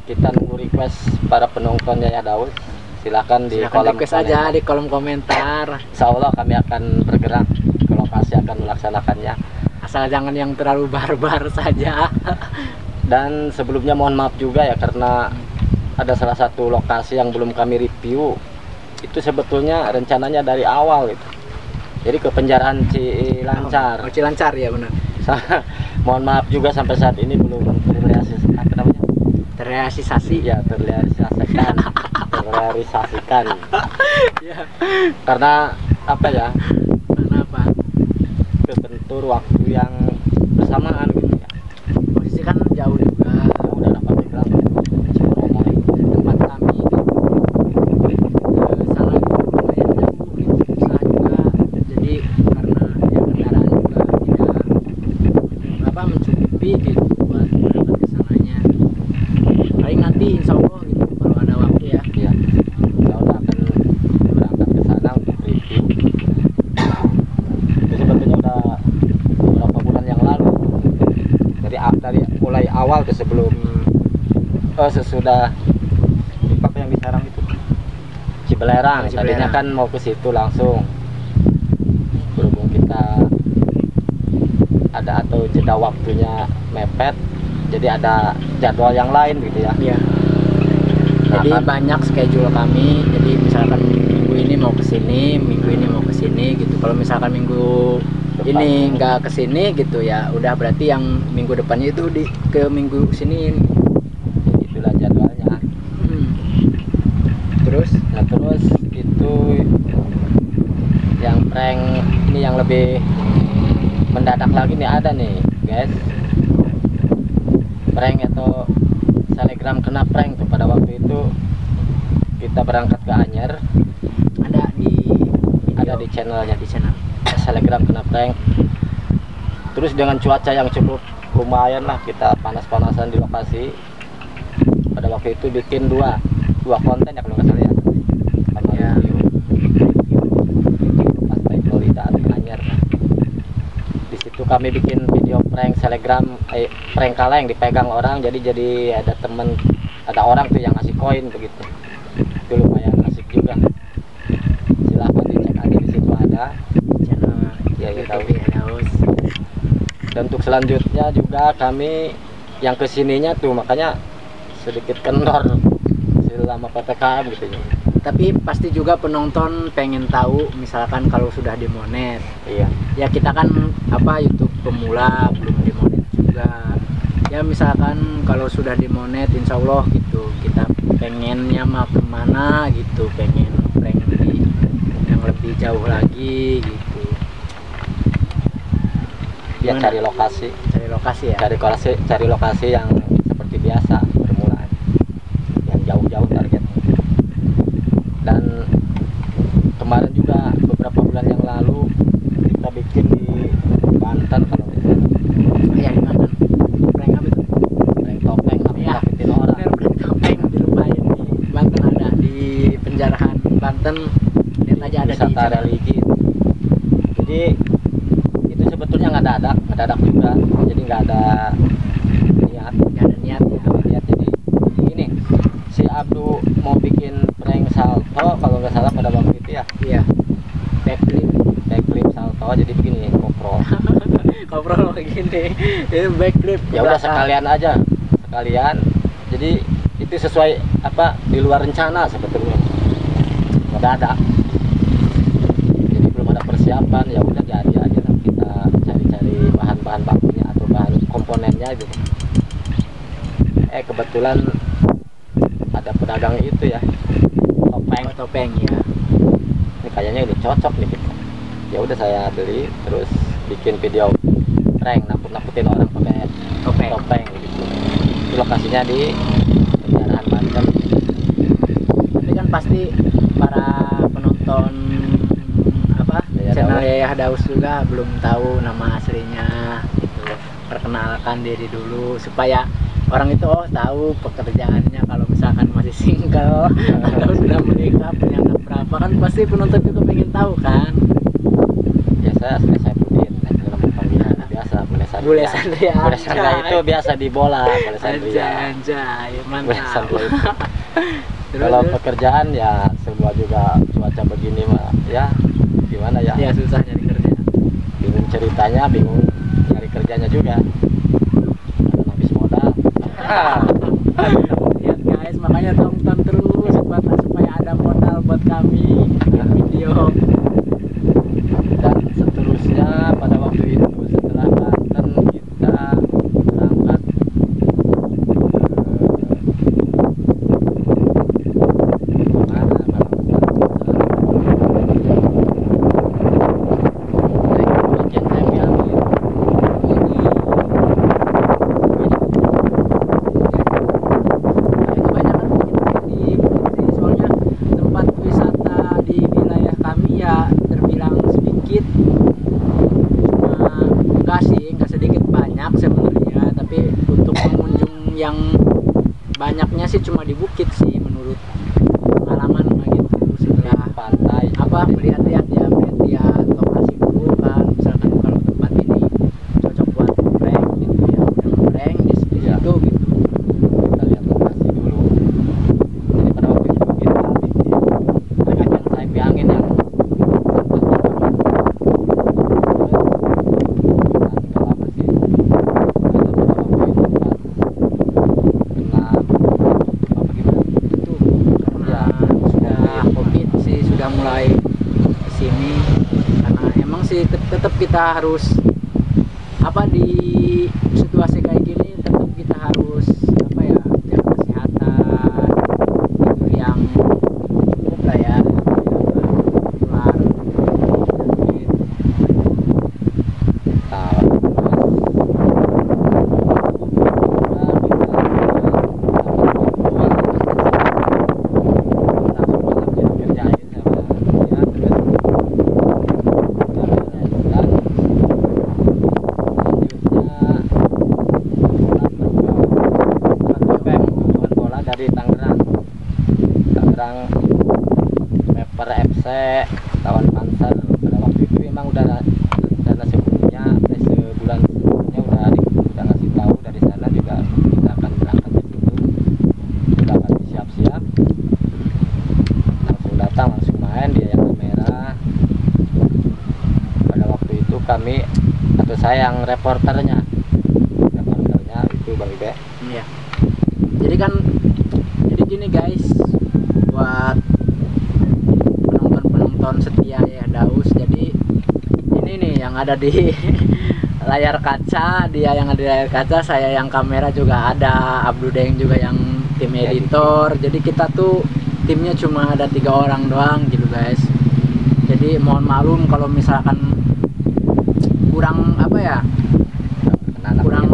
kita nunggu request para penontonnya ya Daud. Silahkan di silahkan kolom request komentar. aja di kolom komentar. Insya Allah kami akan bergerak ke lokasi, akan melaksanakannya. Asal jangan yang terlalu barbar saja. Dan sebelumnya mohon maaf juga ya, karena ada salah satu lokasi yang belum kami review. Itu sebetulnya rencananya dari awal itu. Jadi ke penjarahan Cilancar. Oh, Cilancar ya benar. Mohon maaf juga sampai saat ini belum Terrealisasi. ya terrealisasikan. Ya. Karena apa ya, Kenapa? kebentur waktu yang bersamaan gitu ya. Posisi kan jauh juga. Udah dapat bilang Ciromo Tempat kami gitu. Sana lumayan jauh gitu, susah juga. Jadi karena ya kendaraan juga tidak apa mencukupi gitu buat berangkat ke sananya. Paling nanti insya Allah gitu kalau ada waktu ya. ya. Kita udah akan berangkat ke sana untuk review. Itu sebetulnya udah beberapa bulan yang lalu. Dari mulai awal ke sebelum sesudah apa yang disarang itu Cibelerang. Oh, Cibelerang. Tadinya kan mau ke situ langsung, berhubung kita ada atau jeda waktunya mepet, jadi ada jadwal yang lain gitu ya. Iya. Nah, Jadi kan, banyak schedule kami. Jadi misalkan minggu ini mau ke sini, minggu ini mau ke sini gitu. Kalau misalkan minggu Depan. ini nggak ke sini gitu ya, udah berarti yang minggu depannya itu ke minggu sini. itulah jadwalnya. Terus Nah terus itu yang prank ini yang lebih mendadak lagi nih, ada nih guys, prank atau selebgram kena prank tuh. Pada waktu itu kita berangkat ke Anyer, ada di ada di channelnya, di channel. selebgram kena prank. Terus dengan cuaca yang cukup lumayan lah, kita panas-panasan di lokasi. Pada waktu itu bikin dua konten ya kalau nggak salah ya, sama Ya. review pas kami bikin video prank selebgram, prank kalah yang dipegang orang, jadi ada temen, ada orang tuh yang ngasih koin begitu. Itu lumayan asik juga. Silahkan dicek aja, di situ ada channel ya, ya tahu. YouTube Daus. Dan untuk selanjutnya juga kami yang kesininya tuh makanya sedikit kendor selama PPKM gitu ya. Tapi pasti juga penonton pengen tahu, misalkan kalau sudah dimonet. Iya. Ya kita kan apa, YouTube pemula, belum dimonet juga. Ya misalkan kalau sudah dimonet, insya Allah gitu, kita pengennya mah kemana gitu, pengen prank di yang lebih jauh lagi gitu. Ya Gimana? cari lokasi Cari lokasi ya. cari lokasi yang seperti biasa permulaan, yang jauh-jauh targetnya. Dan kemarin juga beberapa bulan yang lalu kita bikin di Banten kalau nggak salah. Ya di Banten. Prank apa itu? Prank topeng, Ya. nakutin orang. Bener, prank topeng dilupain di Banten, ada di penjarahan Banten. Lihat aja ada di Wisata channel. religi. Jadi itu sebetulnya nggak dadak juga, jadi nggak ada niat. Nggak ada niat ya. Lihat, jadi ini si Abdu mau bikin prank salto kalau nggak salah pada waktu itu ya, Iya. backflip salto, jadi begini kopro. Ngobrol begini, ini backflip. Ya udah sekalian aja, jadi itu sesuai apa, di luar rencana sebetulnya, mendadak, jadi belum ada persiapan. Ya udah jadi aja lah, kita cari-cari bahan bakunya atau bahan komponennya gitu. Kebetulan ada pedagang itu ya, Topeng ya. ini kayaknya ini cocok nih gitu. Ya udah saya beli, terus bikin video prank nakutin orang pakai topeng gitu. Itu lokasinya di penjarahan Banten. Tapi kan pasti para penonton apa Yayah channel Daus. Yayah Daus juga belum tahu nama aslinya gitu. Perkenalkan diri dulu supaya orang itu tahu pekerjaannya, kalau misalkan masih single atau sudah menikah, punya anak berapa, kan pasti penonton juga pengen tahu kan. Ya saya asli Saifuddin, dalam panggilan biasa Bule Sandria. Bule Sandria itu biasa di bola, Bule Sandria. Anjay, Bule mantap. Sandria itu. Terus, Kalau terus. pekerjaan ya semua juga cuaca begini mah ya gimana ya, Ya susah nyari kerja. bingung ceritanya, bingung nyari kerjanya juga, ada habis modal. Lihat guys, makanya tonton terus supaya ada modal buat kami bikin video. Dan seterusnya pada waktu itu setelah Banten kita berangkat Soalnya tempat wisata di wilayah kami ya terbilang sedikit, cuma enggak sedikit banyak sebenarnya, tapi untuk pengunjung yang banyaknya sih cuma di bukit sih menurut pengalaman mah gitu. Setelah pantai apa melihat-lihat lokasi dulu kan, misalkan kalau tempat ini cocok buat prank gitu ya, udah prank di Iya. situ gitu. kita lihat lokasi dulu. Jadi pada waktu itu kita bikin dengan yang saya angin yang Itu karena sudah covid sih, sudah mulai kesini, karena emang sih tetap kita harus apa, di situasi kayak gini tetap kita harus apa ya, jaga kesehatan itu yang cukup lah ya, keluar penyakit. saya yang reporternya itu Bang Ibe. Iya. Jadi kan, jadi gini guys, buat penonton setia ya Daus. Jadi ini nih yang ada di layar kaca, dia yang ada di layar kaca, saya yang kamera juga ada, Abdu Deng juga yang tim editor. Jadi kita tuh timnya cuma ada 3 orang doang gitu guys. Jadi mohon maklum kalau misalkan kurang apa ya, kurang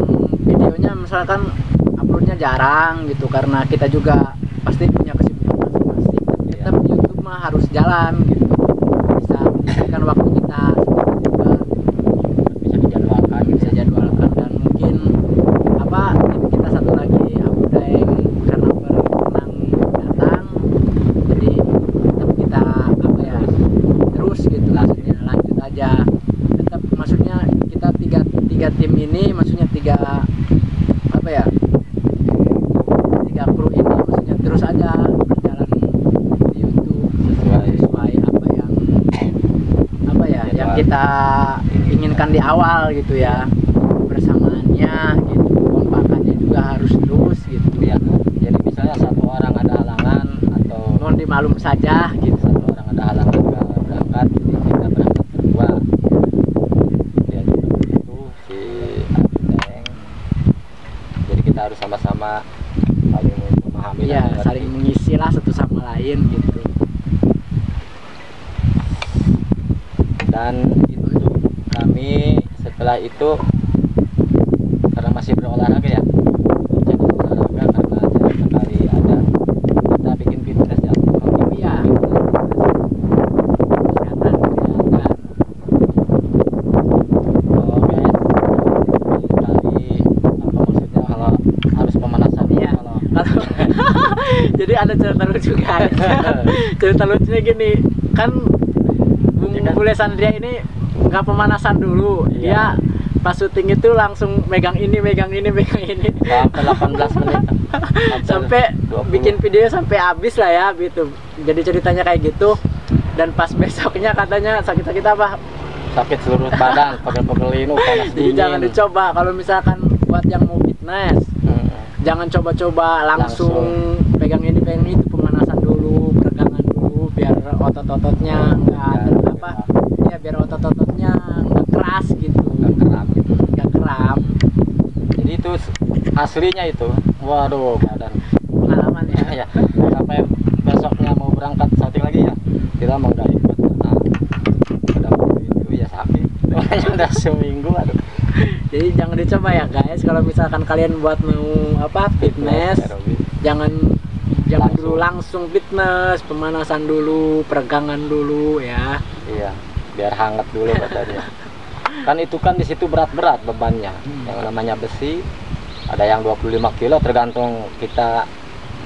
videonya misalkan uploadnya jarang gitu, karena kita juga pasti punya kesibukan masing-masing. Tetap YouTube mah harus jalan gitu, bisa menyisihkan waktu kita juga, bisa dijadwalkan. Dan mungkin apa, tim kita satu lagi Abu Daeng karena pernah datang, jadi tetap kita apa ya, terus gitu maksudnya, lanjut aja. Tetap maksudnya kita tiga tim ini, maksudnya tiga apa ya, 3 kru ini maksudnya terus aja berjalan di YouTube sesuai apa ya yang kita inginkan di awal gitu ya, bersamaannya gitu, kompakannya juga harus terus gitu Ya, jadi misalnya satu orang ada halangan atau mohon dimaklum saja gitu. satu orang ada halangan nggak berangkat, jadi kita berangkat berdua. Ya juga begitu si Abdeng. Jadi kita harus sama-sama saling memahami Ya, dan mengerti. saling mengisi lah satu sama lain gitu. Dan itu kami setelah itu karena masih berolahraga ya, jadi olahraga karena jarang sekali ada, kita bikin fitness ya. Iya. Kesehatan. Oh guys, kali apa maksudnya kalau harus pemanasan Iya. kalau Jadi ada cerita lucu guys. Cerita lucunya gini, kan Bule Sandria ini nggak pemanasan dulu. Iya. Dia pas syuting itu langsung megang ini. sampai 18 menit Sampai 20. bikin video sampai habis lah ya gitu. Jadi ceritanya kayak gitu. Dan pas besoknya katanya sakit-sakit apa? sakit seluruh badan, pegel-pegel ini panas Jadi dingin. jangan dicoba kalau misalkan buat yang mau fitness. Hmm. Jangan coba-coba langsung pegang ini itu, pemanasan dulu, peregangan dulu biar otot-ototnya biar otot-ototnya nggak keras gitu, Nggak kram gitu. nggak kram. Jadi itu aslinya itu, waduh badan Pengalaman ya. ya sampai besoknya mau berangkat syuting lagi ya, kita mau nggak ikut karena pada waktu itu ya sakit. Udah seminggu, aduh. Jadi jangan dicoba ya guys, kalau misalkan kalian buat mau apa fitness, aerobik. jangan Langsung. dulu langsung fitness, pemanasan dulu, peregangan dulu ya. Iya, biar hangat dulu badannya. Kan itu kan di situ berat-berat bebannya. Yang namanya besi ada yang 25 kilo tergantung kita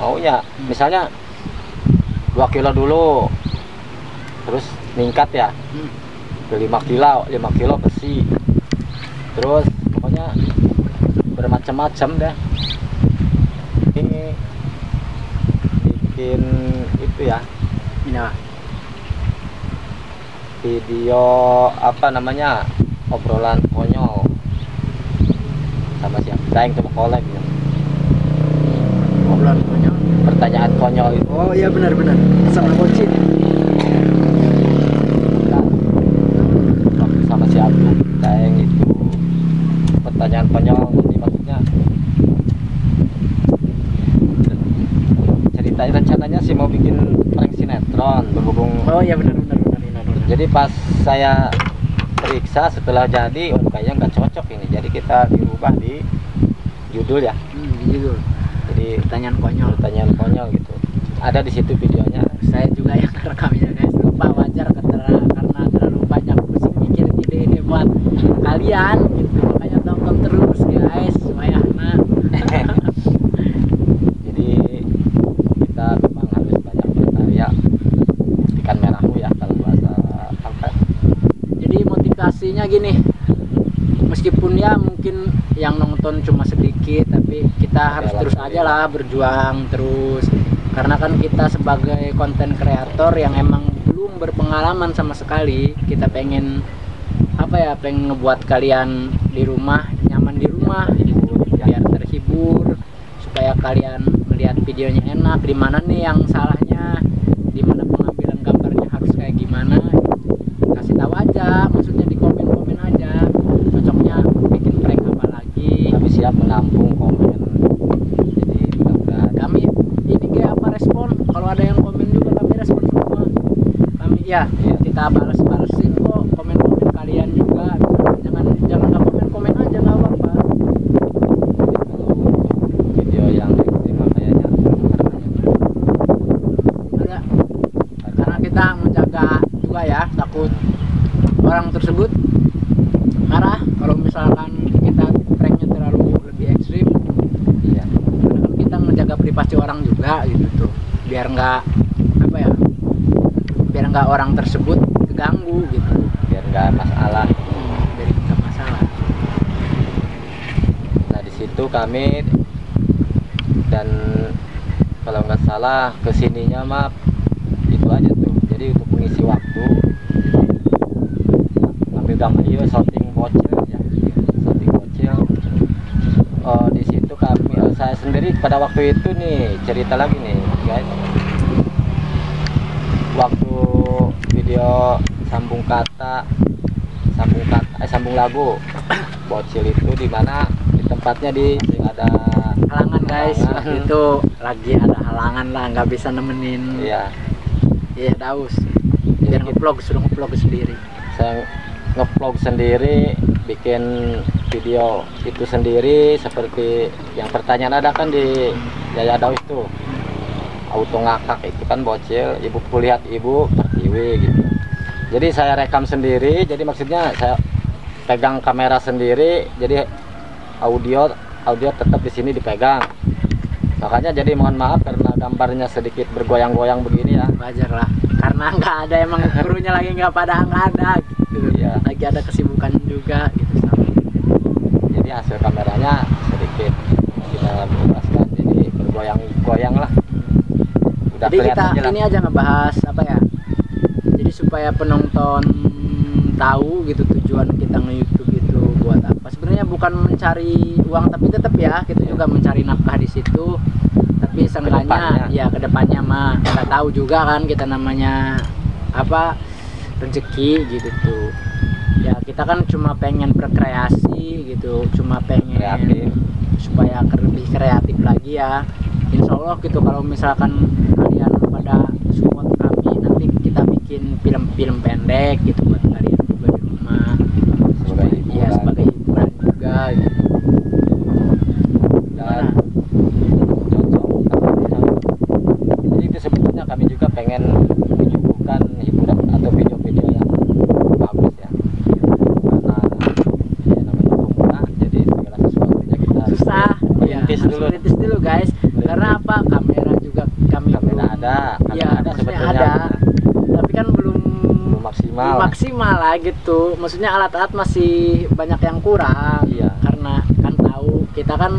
maunya. Misalnya 2 kilo dulu, terus meningkat ya ke 5 kilo besi. Terus pokoknya bermacam-macam dah. Ini bikin itu ya, Ini apa? video apa namanya, obrolan konyol sama siapa Daeng tuh kolek ya. Obrolan konyol. Pertanyaan konyol itu Oh iya benar-benar sama Bocin. kan waktu sama si Abdu Daeng itu pertanyaan konyol. Jadi maksudnya ceritanya rencananya sih mau bikin prank sinetron berhubung. Oh iya benar. Jadi pas saya periksa setelah jadi, oh kayaknya nggak cocok ini. Jadi kita dirubah di judul ya. Gitu. Jadi pertanyaan konyol gitu. Ada di situ videonya. Saya juga yang rekamnya guys, lupa, wajar karena terlalu banyak pusing mikirin ide ini buat kalian gitu. Makanya tonton terus guys, wayahna. Jadi kita memang harus banyak berkarya. Ikan merahmu ya kalau bahasa apa? Jadi motivasinya gini, meskipun ya mungkin yang nonton cuma sedikit, tapi kita harus terus aja lah berjuang terus. Karena kan kita sebagai konten kreator yang emang belum berpengalaman sama sekali, kita pengen apa ya, pengen ngebuat kalian di rumah nyaman di rumah gitu, biar terhibur, supaya kalian melihat videonya enak. Di mana nih yang salahnya, di mana pengambilan gambarnya harus kayak gimana, kasih tahu aja, maksudnya di komen aja, cocoknya bikin prank apa lagi. Kami siap menampung komen, jadi mudah-mudahan Kami ini kayak apa respon, kalau ada yang komen juga kami respon semua. Kami ya kita balesin kok komen kalian juga. Jangan nggak komen aja, nggak apa-apa. kalau untuk video yang ekstrim kayaknya Ada, karena kita menjaga juga ya, takut orang tersebut marah kalau misalkan kita pranknya terlalu lebih ekstrim. iya Karena kan kita menjaga privasi orang juga gitu tuh, biar nggak apa ya, biar nggak orang tersebut keganggu gitu, biar nggak masalah. biar nggak masalah. Nah di situ kami, dan kalau nggak salah kesininya mah itu aja tuh, jadi untuk mengisi waktu ambil gambar iya shooting bocil ya, shooting bocil. Di situ kami, saya sendiri pada waktu itu nih cerita lagi nih guys, waktu video sambung lagu bocil itu di mana di tempatnya di ada Halangan guys, halangan. waktu itu lagi ada halangan lah, nggak bisa nemenin. Iya, Iya Daus, biar suruh ngevlog sendiri. saya ngevlog sendiri, bikin video itu sendiri. Seperti yang pertanyaan ada kan di Yaya Daus tuh, auto ngakak itu kan bocil, ibu kulihat ibu pertiwi gitu. Jadi saya rekam sendiri, jadi maksudnya saya pegang kamera sendiri, jadi audio tetap di sini dipegang. Makanya jadi mohon maaf karena gambarnya sedikit bergoyang-goyang begini ya. Wajar lah, karena nggak ada, emang krunya lagi nggak ada gitu. Iya. Lagi ada kesibukan juga gitu sama. Jadi hasil kameranya sedikit kita bebaskan, jadi bergoyang-goyang lah. Udah Jadi kita kelihatan jelas. ini aja ngebahas apa ya, jadi supaya penonton tahu gitu tujuan kita nge-YouTube itu buat apa. Sebenarnya bukan mencari uang, tapi tetap ya kita juga mencari nafkah di situ. Tapi seenggaknya Kedepannya. ya kedepannya mah kita tahu juga kan, kita namanya apa, rezeki gitu tuh. Ya kita kan cuma pengen berkreasi gitu, cuma pengen Kreatif. supaya lebih kreatif lagi ya. Insya Allah gitu, kalau misalkan kalian pada support kami, nanti kita bikin film-film pendek gitu buat kalian juga di rumah, Sebagai iya hiburan. sebagai hiburan juga gitu. Dan cocok. Jadi itu sebetulnya kami juga pengen menyuguhkan hiburan atau video-video yang bagus ya. Karena ya namanya pemula, jadi segala sesuatunya kita harus Susah ya, rintis harus dulu. rintis dulu guys. Karena apa, kamera juga kami Kamera belum- ada, ya ada maksudnya sebetulnya. ada, tapi kan belum Belum maksimal. maksimal lah gitu. Maksudnya alat-alat masih banyak yang kurang. Iya. Karena kan tahu kita kan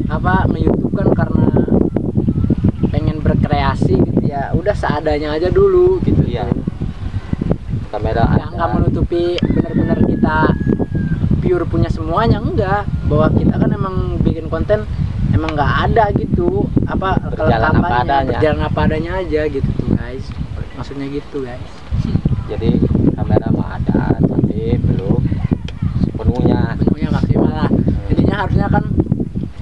apa, nge-YouTube kan karena pengen berkreasi gitu ya. Udah seadanya aja dulu gitu. Iya. Kamera Nggak ada. menutupi benar-benar kita pure punya semuanya, enggak. Bahwa kita kan emang bikin konten emang nggak ada gitu apa Berjalan apa kelengkapannya, adanya. berjalan apa adanya aja gitu tuh guys. Maksudnya gitu guys. Jadi kamera mah ada, tapi belum sepenuhnya. Semuanya maksimal lah. Jadinya harusnya kan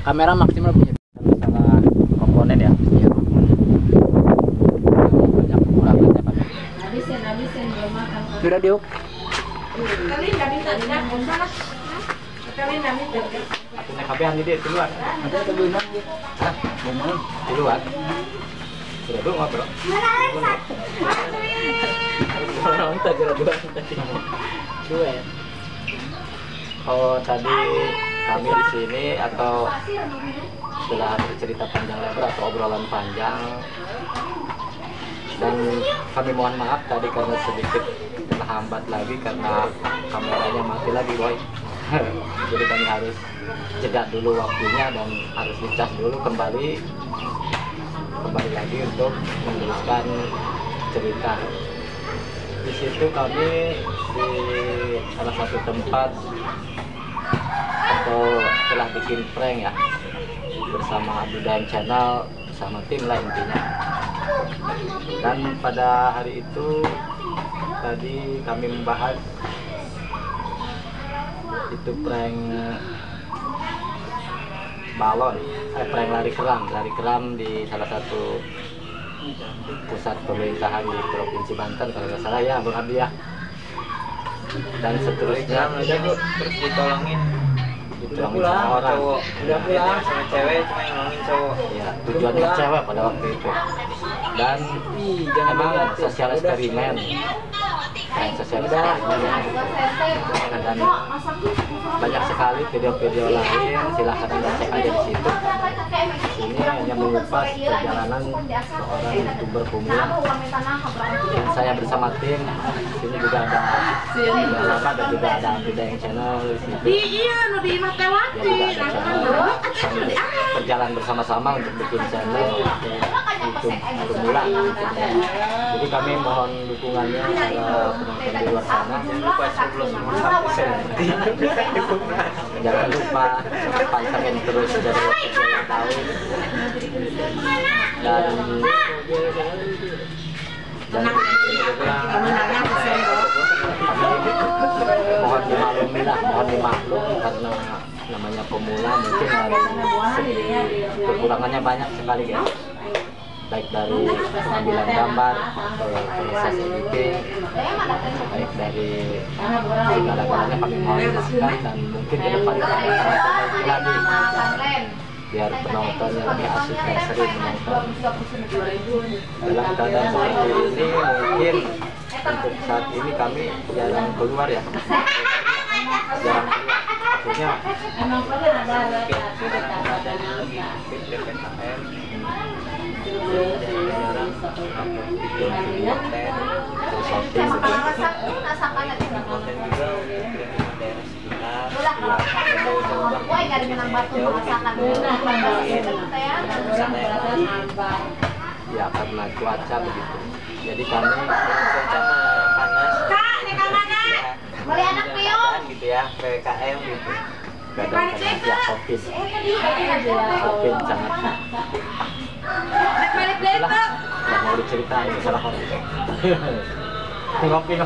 kamera maksimal punya. Masalah komponen ya. Iya. Banyak kekurangannya kan. Habisin belum makan. Sudah diuk. Kalian nggak bisa tidak usah lah. Kalian nggak bisa. Aku naik HP di luar. Ada kebunan gitu. Hah? Ngomong di luar. Sudah dulu ngobrol. Orang tak kira dua tadi. Dua ya. Oh tadi kami di sini atau setelah bercerita panjang lebar atau obrolan panjang, dan kami mohon maaf tadi karena sedikit terhambat lagi karena kameranya mati lagi boy. Jadi kami harus jeda dulu waktunya dan harus dicas dulu kembali lagi untuk meneruskan cerita. situ kami di salah satu tempat atau telah bikin prank ya bersama Abdudayang Channel bersama tim lah intinya. Dan pada hari itu tadi kami membahas itu prank balon, prank lari keram di salah satu pusat pemerintahan di Provinsi Banten kalau nggak salah ya Bung Abdi ya. Dan seterusnya terus ditolongin ditolongin sama orang. udah pulang sama cewek cuma yang nolongin cowok. Ya, tujuannya cewek pada waktu itu. Dan emang sosial eksperimen. Sosial eksperimen ya. Dan banyak sekali video-video lain, silahkan Anda cek aja di situ. Ini hanya mengupas perjalanan seorang YouTuber pemula. Dan saya bersama tim, di sini juga ada Lama dan juga ada Abdudayang Channel di situ. Iya, nu di Ya Matewati. juga ada channel kami berjalan bersama-sama untuk bikin channel YouTube pemula. Jadi kami mohon dukungannya para penonton di luar sana. Jangan lupa pantengin terus dari episode tahun dan mohon dimaklumi lah, mohon dimaklum karena namanya pemula mungkin hari kekurangannya banyak sekali ya, baik dari pengambilan gambar, proses editing, baik dari segala-galanya kami mohon maafkan dan mungkin ke depan kami akan memperbaiki lagi biar penontonnya lebih asik dan sering menonton. Dalam keadaan seperti ini mungkin untuk saat ini kami jarang keluar ya, jarang keluar. Maksudnya ya karena cuaca begitu. Jadi kami Cuaca panas. Kak, nih ke mana? Beli anak piung. Gitu ya, PPKM gitu. kadang ya COVID sangat itulah nggak mau diceritain masalah COVID. ngopi ya.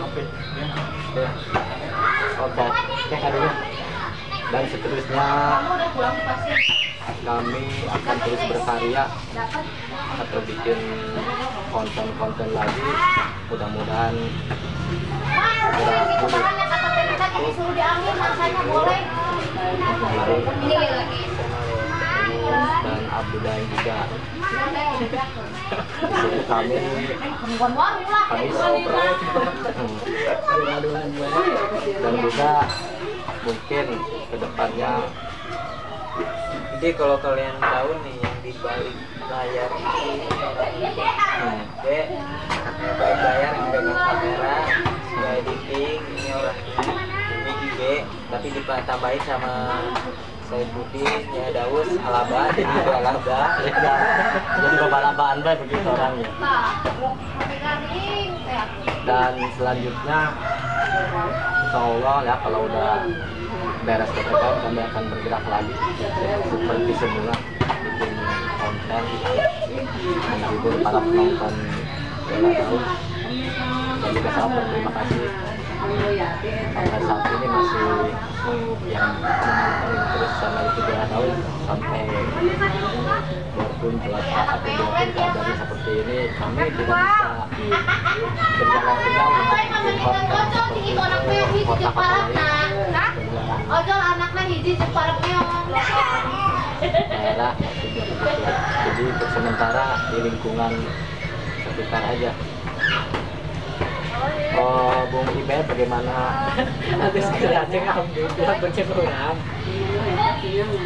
Oke kadinya. Dan seterusnya kami akan terus berkarya atau bikin konten-konten lagi, mudah-mudahan dan Abdudayang juga. Di situ kami dan juga mungkin kedepannya. Jadi kalau kalian tahu nih yang di balik layar ini Dek, balik layar yang pegang kamera, sudah editing, ini orangnya, ini Ide, tapi ditambahin sama Saifuddin, ya Daus, Alaba, jadi Alaba, Jadi bapak-bapakan baik begitu orangnya. Dan selanjutnya insya Allah ya kalau udah beres PPKM kami akan bergerak lagi seperti semula, bikin konten menghibur para penonton Bella Daus. Dan juga sangat berterima kasih sampai saat ini masih yang menonton terus channel itu Bella Daus sampai biarpun cuaca atau biarpun keadaannya seperti ini kami tidak bisa berjalan ke jauh untuk bikin konten seperti itu kota-kota lain. Ojol anaknya hiji jeung parepnya. Daerah maksudnya begitu. Jadi untuk sementara di lingkungan sekitar aja. Oh, Bung Ibe bagaimana? habis kerja alhamdulillah berkurang.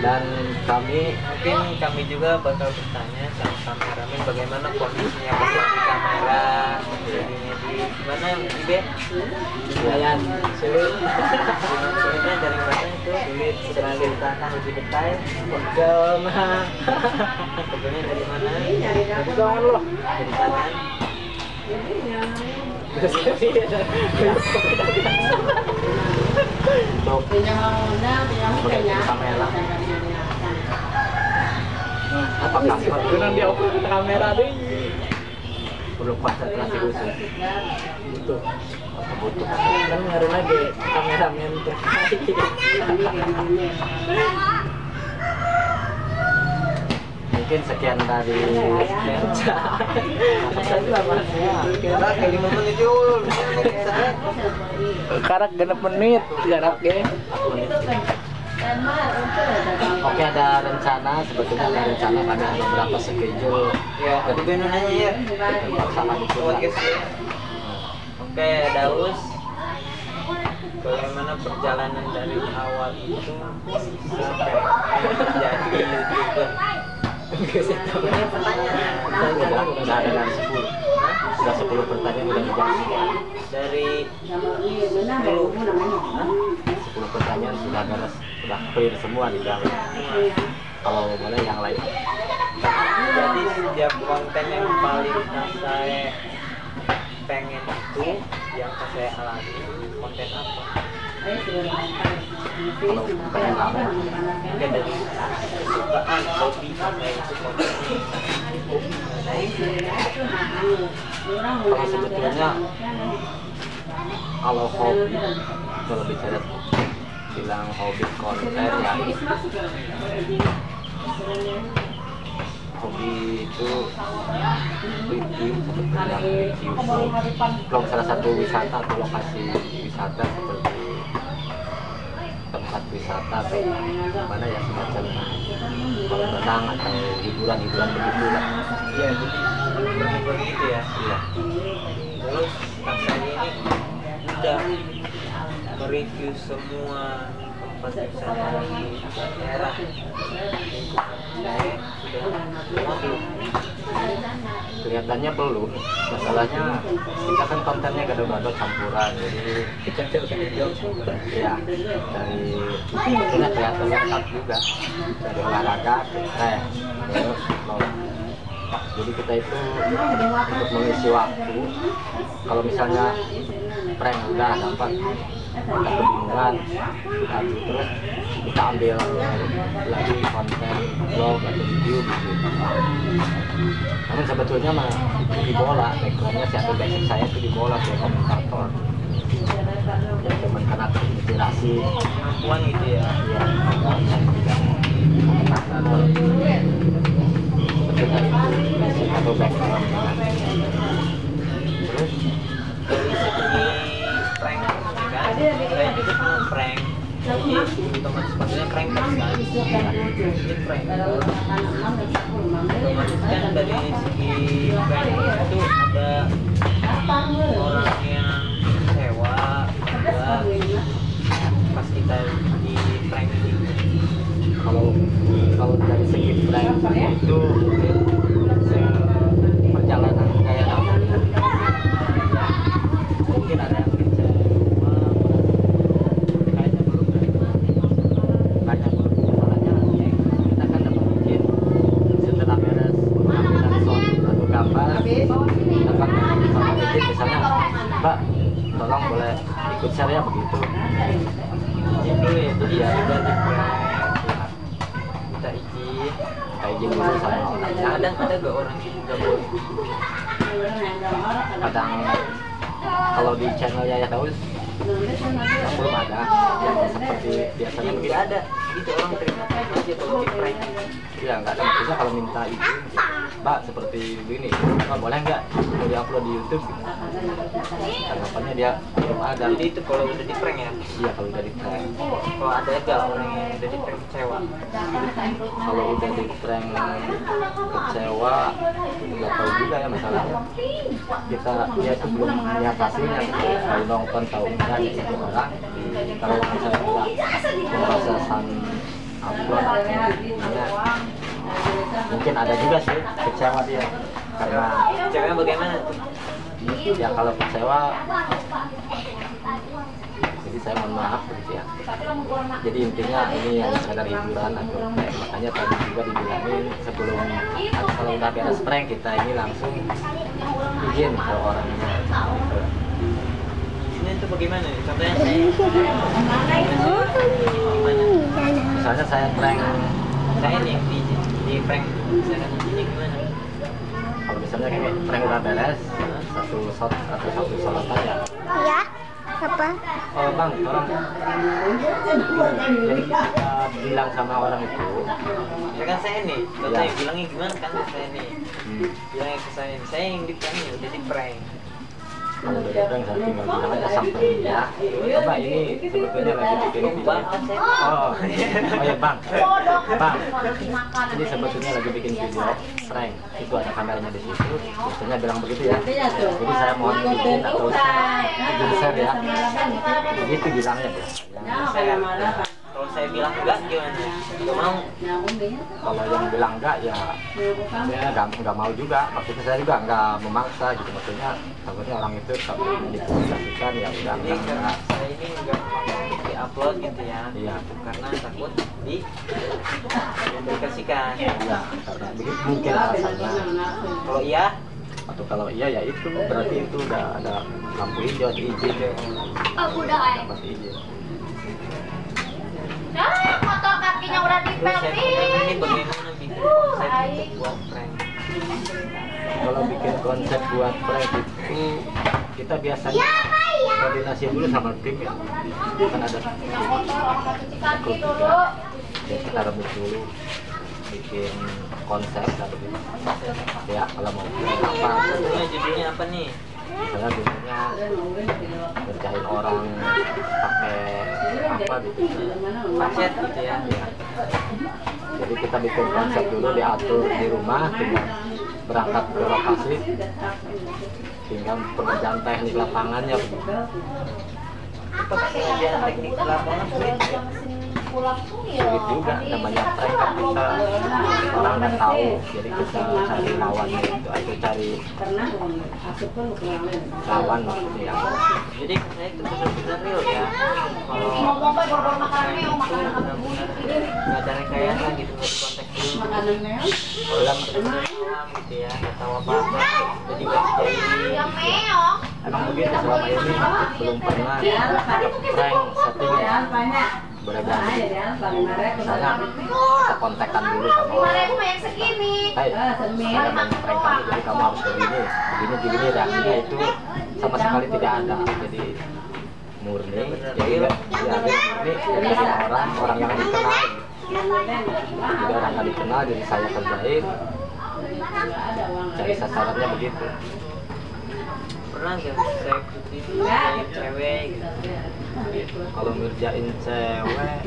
Dan kami Mungkin kami juga bakal bertanya sama kameramen bagaimana kondisinya posisi kamera, gimana Ibe? lumayan Sulit. Sulitnya dari mana itu? Sulit selalu tanah lebih detail. Pegel mah. Pegelnya dari mana? Dari tangan. Untuk sebagai kamera, apakah seperti dia kamera deh. perlu konsentrasi khusus? Butuh. Atau butuh Kan ngaruh lagi kameramen terkait. mungkin sekian dari Kayak 5 menit Jul. Karak genep menit jaraknya. Oke, ada rencana, sebetulnya ada rencana pada beberapa schedule Ya, tadi gue nanya ya. sama di Podcast ya. Oke, Daus. Bagaimana perjalanan dari awal itu sampai jadi YouTuber? udah ada dari 10. Sudah 10 pertanyaan udah dijawab. Dari 10 pertanyaan sudah beres, sudah clear semua dijawab. Kalau boleh yang lain. jadi setiap konten yang paling saya pengen itu yang saya alami konten apa? Kalau pengen rame, Mungkin dari kesukaan hobi saya itu konten. kalau sebetulnya kalau hobi, kalau bicara bilang hobi konten ya, hobi itu review, sebetulnya review vlog salah satu wisata atau lokasi wisata seperti tempat wisata atau mana ya, semacam kolam renang atau hiburan-hiburan begitu lah. Iya, jadi berhibur gitu ya. Iya. Terus rasanya ini udah mereview semua tempat wisata di daerah saya sudah belum. Kelihatannya belum. Masalahnya kita kan kontennya gado-gado campuran, jadi ya dari sebetulnya kelihatan lengkap juga, dari olahraga, terus vlog. Jadi kita itu untuk mengisi waktu, kalau misalnya prank udah dapat, kita kebingungan, lagi terus kita ambil lagi konten vlog atau video gitu. Namun sebetulnya mah di bola, backgroundnya sih atau basic saya itu di bola kayak komentator. Ya cuman karena terinspirasi, Kemampuan gitu ya. ya agak saya bilang komentator. Sebetulnya itu basic atau background. Terus Dari segi prank kan, saya juga pernah prank. Jadi otomatis sepatunya prank kan. Jadi prank. Otomatis kan dari segi prank itu ada orang yang kecewa juga pas kita di prank gitu. kalau dari segi prank itu perjalanan kayak apa, mungkin ada yang kecewa, kayaknya belum deh. Banyak masalahnya kita kan dapat izin setelah beres pengambilan shot atau gambar, kita kan sama izin misalnya, Mbak tolong boleh ikut share ya, begitu. Izin dulu ya, jadi ya udah di prank. Kita izin dulu sama orangnya. kadang ada gak orang yang nggak boleh. Kadang kalau di channel Yaya Daus belum ada yang seperti biasanya Tidak begitu. ada gitu orang terima aja kalau di prank. Ya nggak ada, maksudnya kalau minta izin, Mbak seperti begini, Mbak boleh nggak mau diupload di YouTube? Tanggapannya dia belum ada. Jadi itu kalau udah di prank ya. Iya kalau udah di prank. Kalau ada gak orang yang udah di prank kecewa? Kalau udah di prank kecewa, nggak tahu juga ya masalahnya. Dia itu belum niat aslinya, kalau nonton tahu enggak ya itu orang. Kalau misalnya udah pemrosesan upload, ya, mungkin ada juga sih kecewa dia karena Ceweknya bagaimana tuh? ya kalau kecewa, jadi saya mohon maaf begitu ya. Jadi intinya ini yang sekedar hiburan atau makanya tadi juga dibilangin sebelum kalau udah beres prank kita ini langsung izin ke orangnya. itu bagaimana nih? Contohnya saya gimana? Misalnya saya prank, Saya nih di prank misalkan ini gimana? kalau misalnya kayak prank udah beres, satu shot atau satu sorotan ya. Ya, apa? Oh bang, orang jadi kita bilang sama orang itu, Ya kan saya nih, contohnya bilangnya gimana kan saya nih. Bilangnya ke saya yang di prank udah di prank. kalau dari prank saya tinggal bilang aja sampai ya. Coba ini sebetulnya lagi bikin video. Oh ya bang, ini sebetulnya lagi bikin video prank. Itu ada kameranya di situ. Biasanya bilang begitu ya. Jadi saya mohon bikin atau izin share ya. Begitu bilangnya ya. Kalau saya bilang enggak gimana? Enggak mau. Kalau yang bilang enggak ya nggak mau juga. Maksudnya saya juga nggak memaksa gitu. Maksudnya takutnya orang itu kalau dikomunikasikan ya udah Jadi enggak. karena saya ini enggak mau di-upload gitu ya. Iya. Karena takut dipublikasikan. Ya karena begitu mungkin alasannya. Kalau iya, Atau kalau iya ya itu berarti itu udah ada lampu hijau di izin. Dapat izin. Motor kakinya udah terus saya mau ini bagaimana bikin konsep buat prank? Kalau bikin konsep buat prank itu kita biasanya koordinasi dulu sama tim ya. Kan ada tim ya, kita rebut dulu bikin konsep atau gitu. Ya kalau mau bikin apa Judulnya apa nih? misalnya judulnya ngerjain orang pakai apa gitu. Pacet gitu ya. Ya. Jadi kita bikin konsep dulu, diatur di rumah, tinggal berangkat ke lokasi, tinggal pengerjaan teknik lapangannya. Pengerjaan teknik lapangan sulit ya. Sulit juga, namanya prank kan kita orang nggak tahu, jadi kita cari lawannya itu atau cari lawan maksudnya. Jadi saya itu benar-benar real ya. Kalau prank itu benar-benar nggak ada rekayasa gitu, nggak dikonteks dulu. Orang benar-benar gitu ya, nggak tahu apa-apa. Jadi nggak jadi. Emang begitu selama ini belum pernah prank settingan. Beragam. Misalnya kita kontakkan dulu sama orang. Hai, saya mau prank kamu, jadi kamu harus begini, begini reaksinya itu sama sekali tidak ada. Jadi murni, jadi murni dari orang yang dikenal. Jadi orang yang dikenal, jadi saya kerjain. Cari sasarannya begitu. Pernah nggak saya ikutin cewek gitu? Kalau ngerjain cewek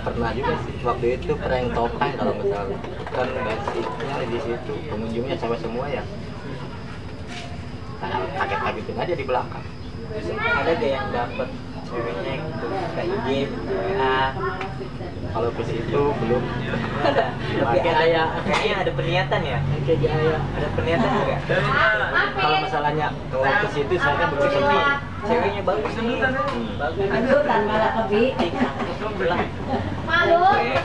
pernah juga sih waktu itu prank topeng kalau nggak salah. Kan basicnya di situ pengunjungnya cewek semua ya. Nah, kaget-kagetin aja di belakang. Ada gak yang dapet ceweknya gitu ke IG, WA? Kalau ke situ belum. Ada. Tapi kayaknya ada peniatan ya. Ada peniatan enggak? Kalau masalahnya kalau ke situ saya kan belum sempat. Ceweknya bagus nih. Bagus. Malu,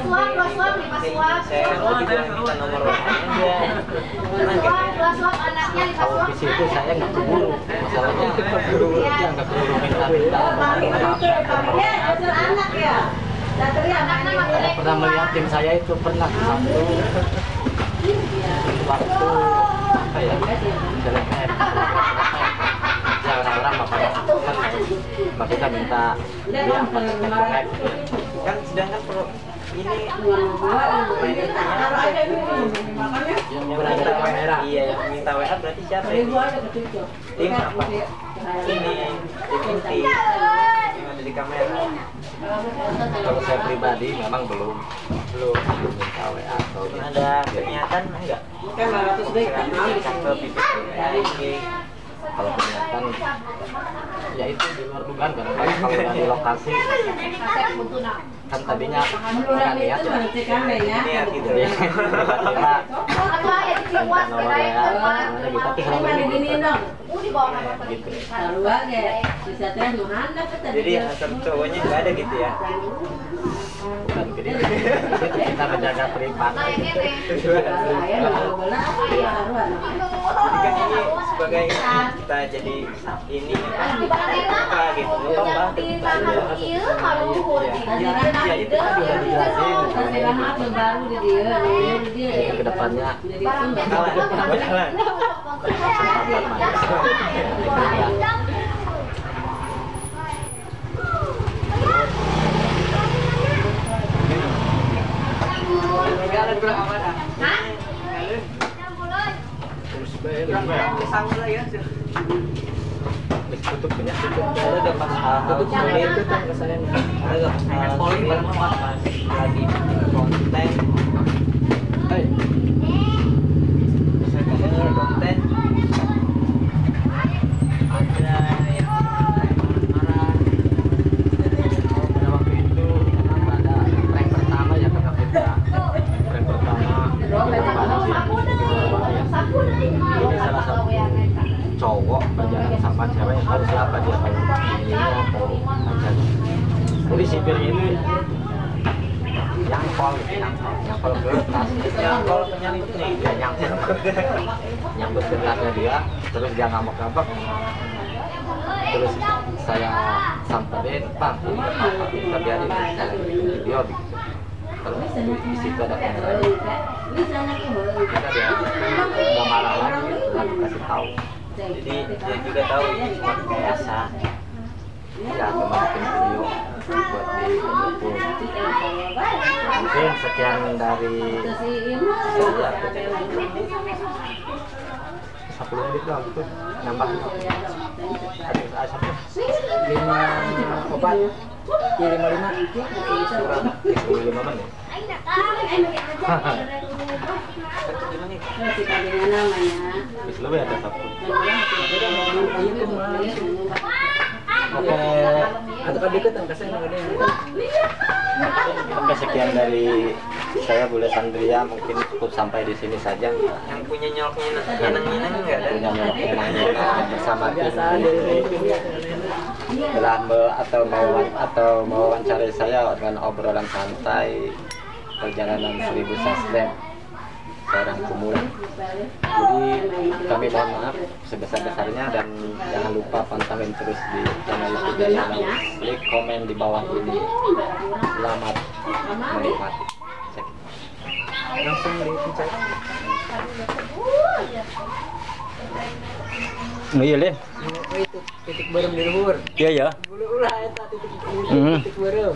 dua suap, 5 suap. Saya mau juga minta nomor WA-nya aja. Pernah nggak? Dua suap anaknya 5 Kalau suap. ke situ saya nggak keburu. Masalahnya nggak keburu minta. Anak ya. Saya pernah melihat tim saya itu pernah satu waktu apa ya jeleknya orang-orang makanya kan maksudnya minta dia pakai Kan sedangkan ini yang berada di kamera. Iya, yang minta WA berarti siapa ini? Tim apa? Ini tim inti yang ada di kamera. Kalau saya pribadi memang belum minta WA atau Ada pernyataan enggak? Cakep itu kalau kelihatan ya itu di luar dugaan kan kalau dari lokasi kan tadinya nggak niat ya niat gitu ya. tiba-tiba minta nomor WA mana gitu tapi selama ini gitu Jadi asal cowoknya nggak ada gitu ya. bukan gede itu kita menjaga privat Jadi kan ini sebagai kita jadi ini apa gitu Ya itu tadi udah dijelasin. Ini kedepannya kalah, jalan. Kesempatan manis. Tutup punya ada pas hal-hal itu kan ke saya ada poin pas lagi konten saya konten ada yang marah pada waktu itu ada prank pertama ya kakak kita prank pertama ini salah satu cowok berjalan sama cewek yang tahu siapa dia tahu ini atau macam jadi sipirnya itu nyangkol ke tas nyangkol nyangkut nih dia nyangkut ke tasnya dia terus dia ngambek terus saya samperin bang ini apa kita biarin saya bikin video terus di situ ada kamera kita dia nggak marah lagi lalu kasih tahu jadi dia juga tahu ini cuma biasa ya cuma bikin video buat di YouTube. Mungkin sekian dari saya 10 menit lah gitu nambah habis asap 54 ya 55 menit bis lebih ada sabtu Oke, sekian dari saya Bule Sandria, mungkin cukup sampai di sini saja. Yang punya nyoloknya nyeneng nggak ada? Punya nyolok bersama tim atau mau wawancara saya dengan obrolan santai perjalanan 1000 subscribe seorang pemula. Jadi kami mohon maaf sebesar-besarnya dan jangan lupa pantengin terus di channel YouTube dan klik komen di bawah ini. Selamat menikmati. Langsung dipencet. Iya deh. Itu titik bareng di luhur. Iya ya. Bulu ulah eta titik bareng.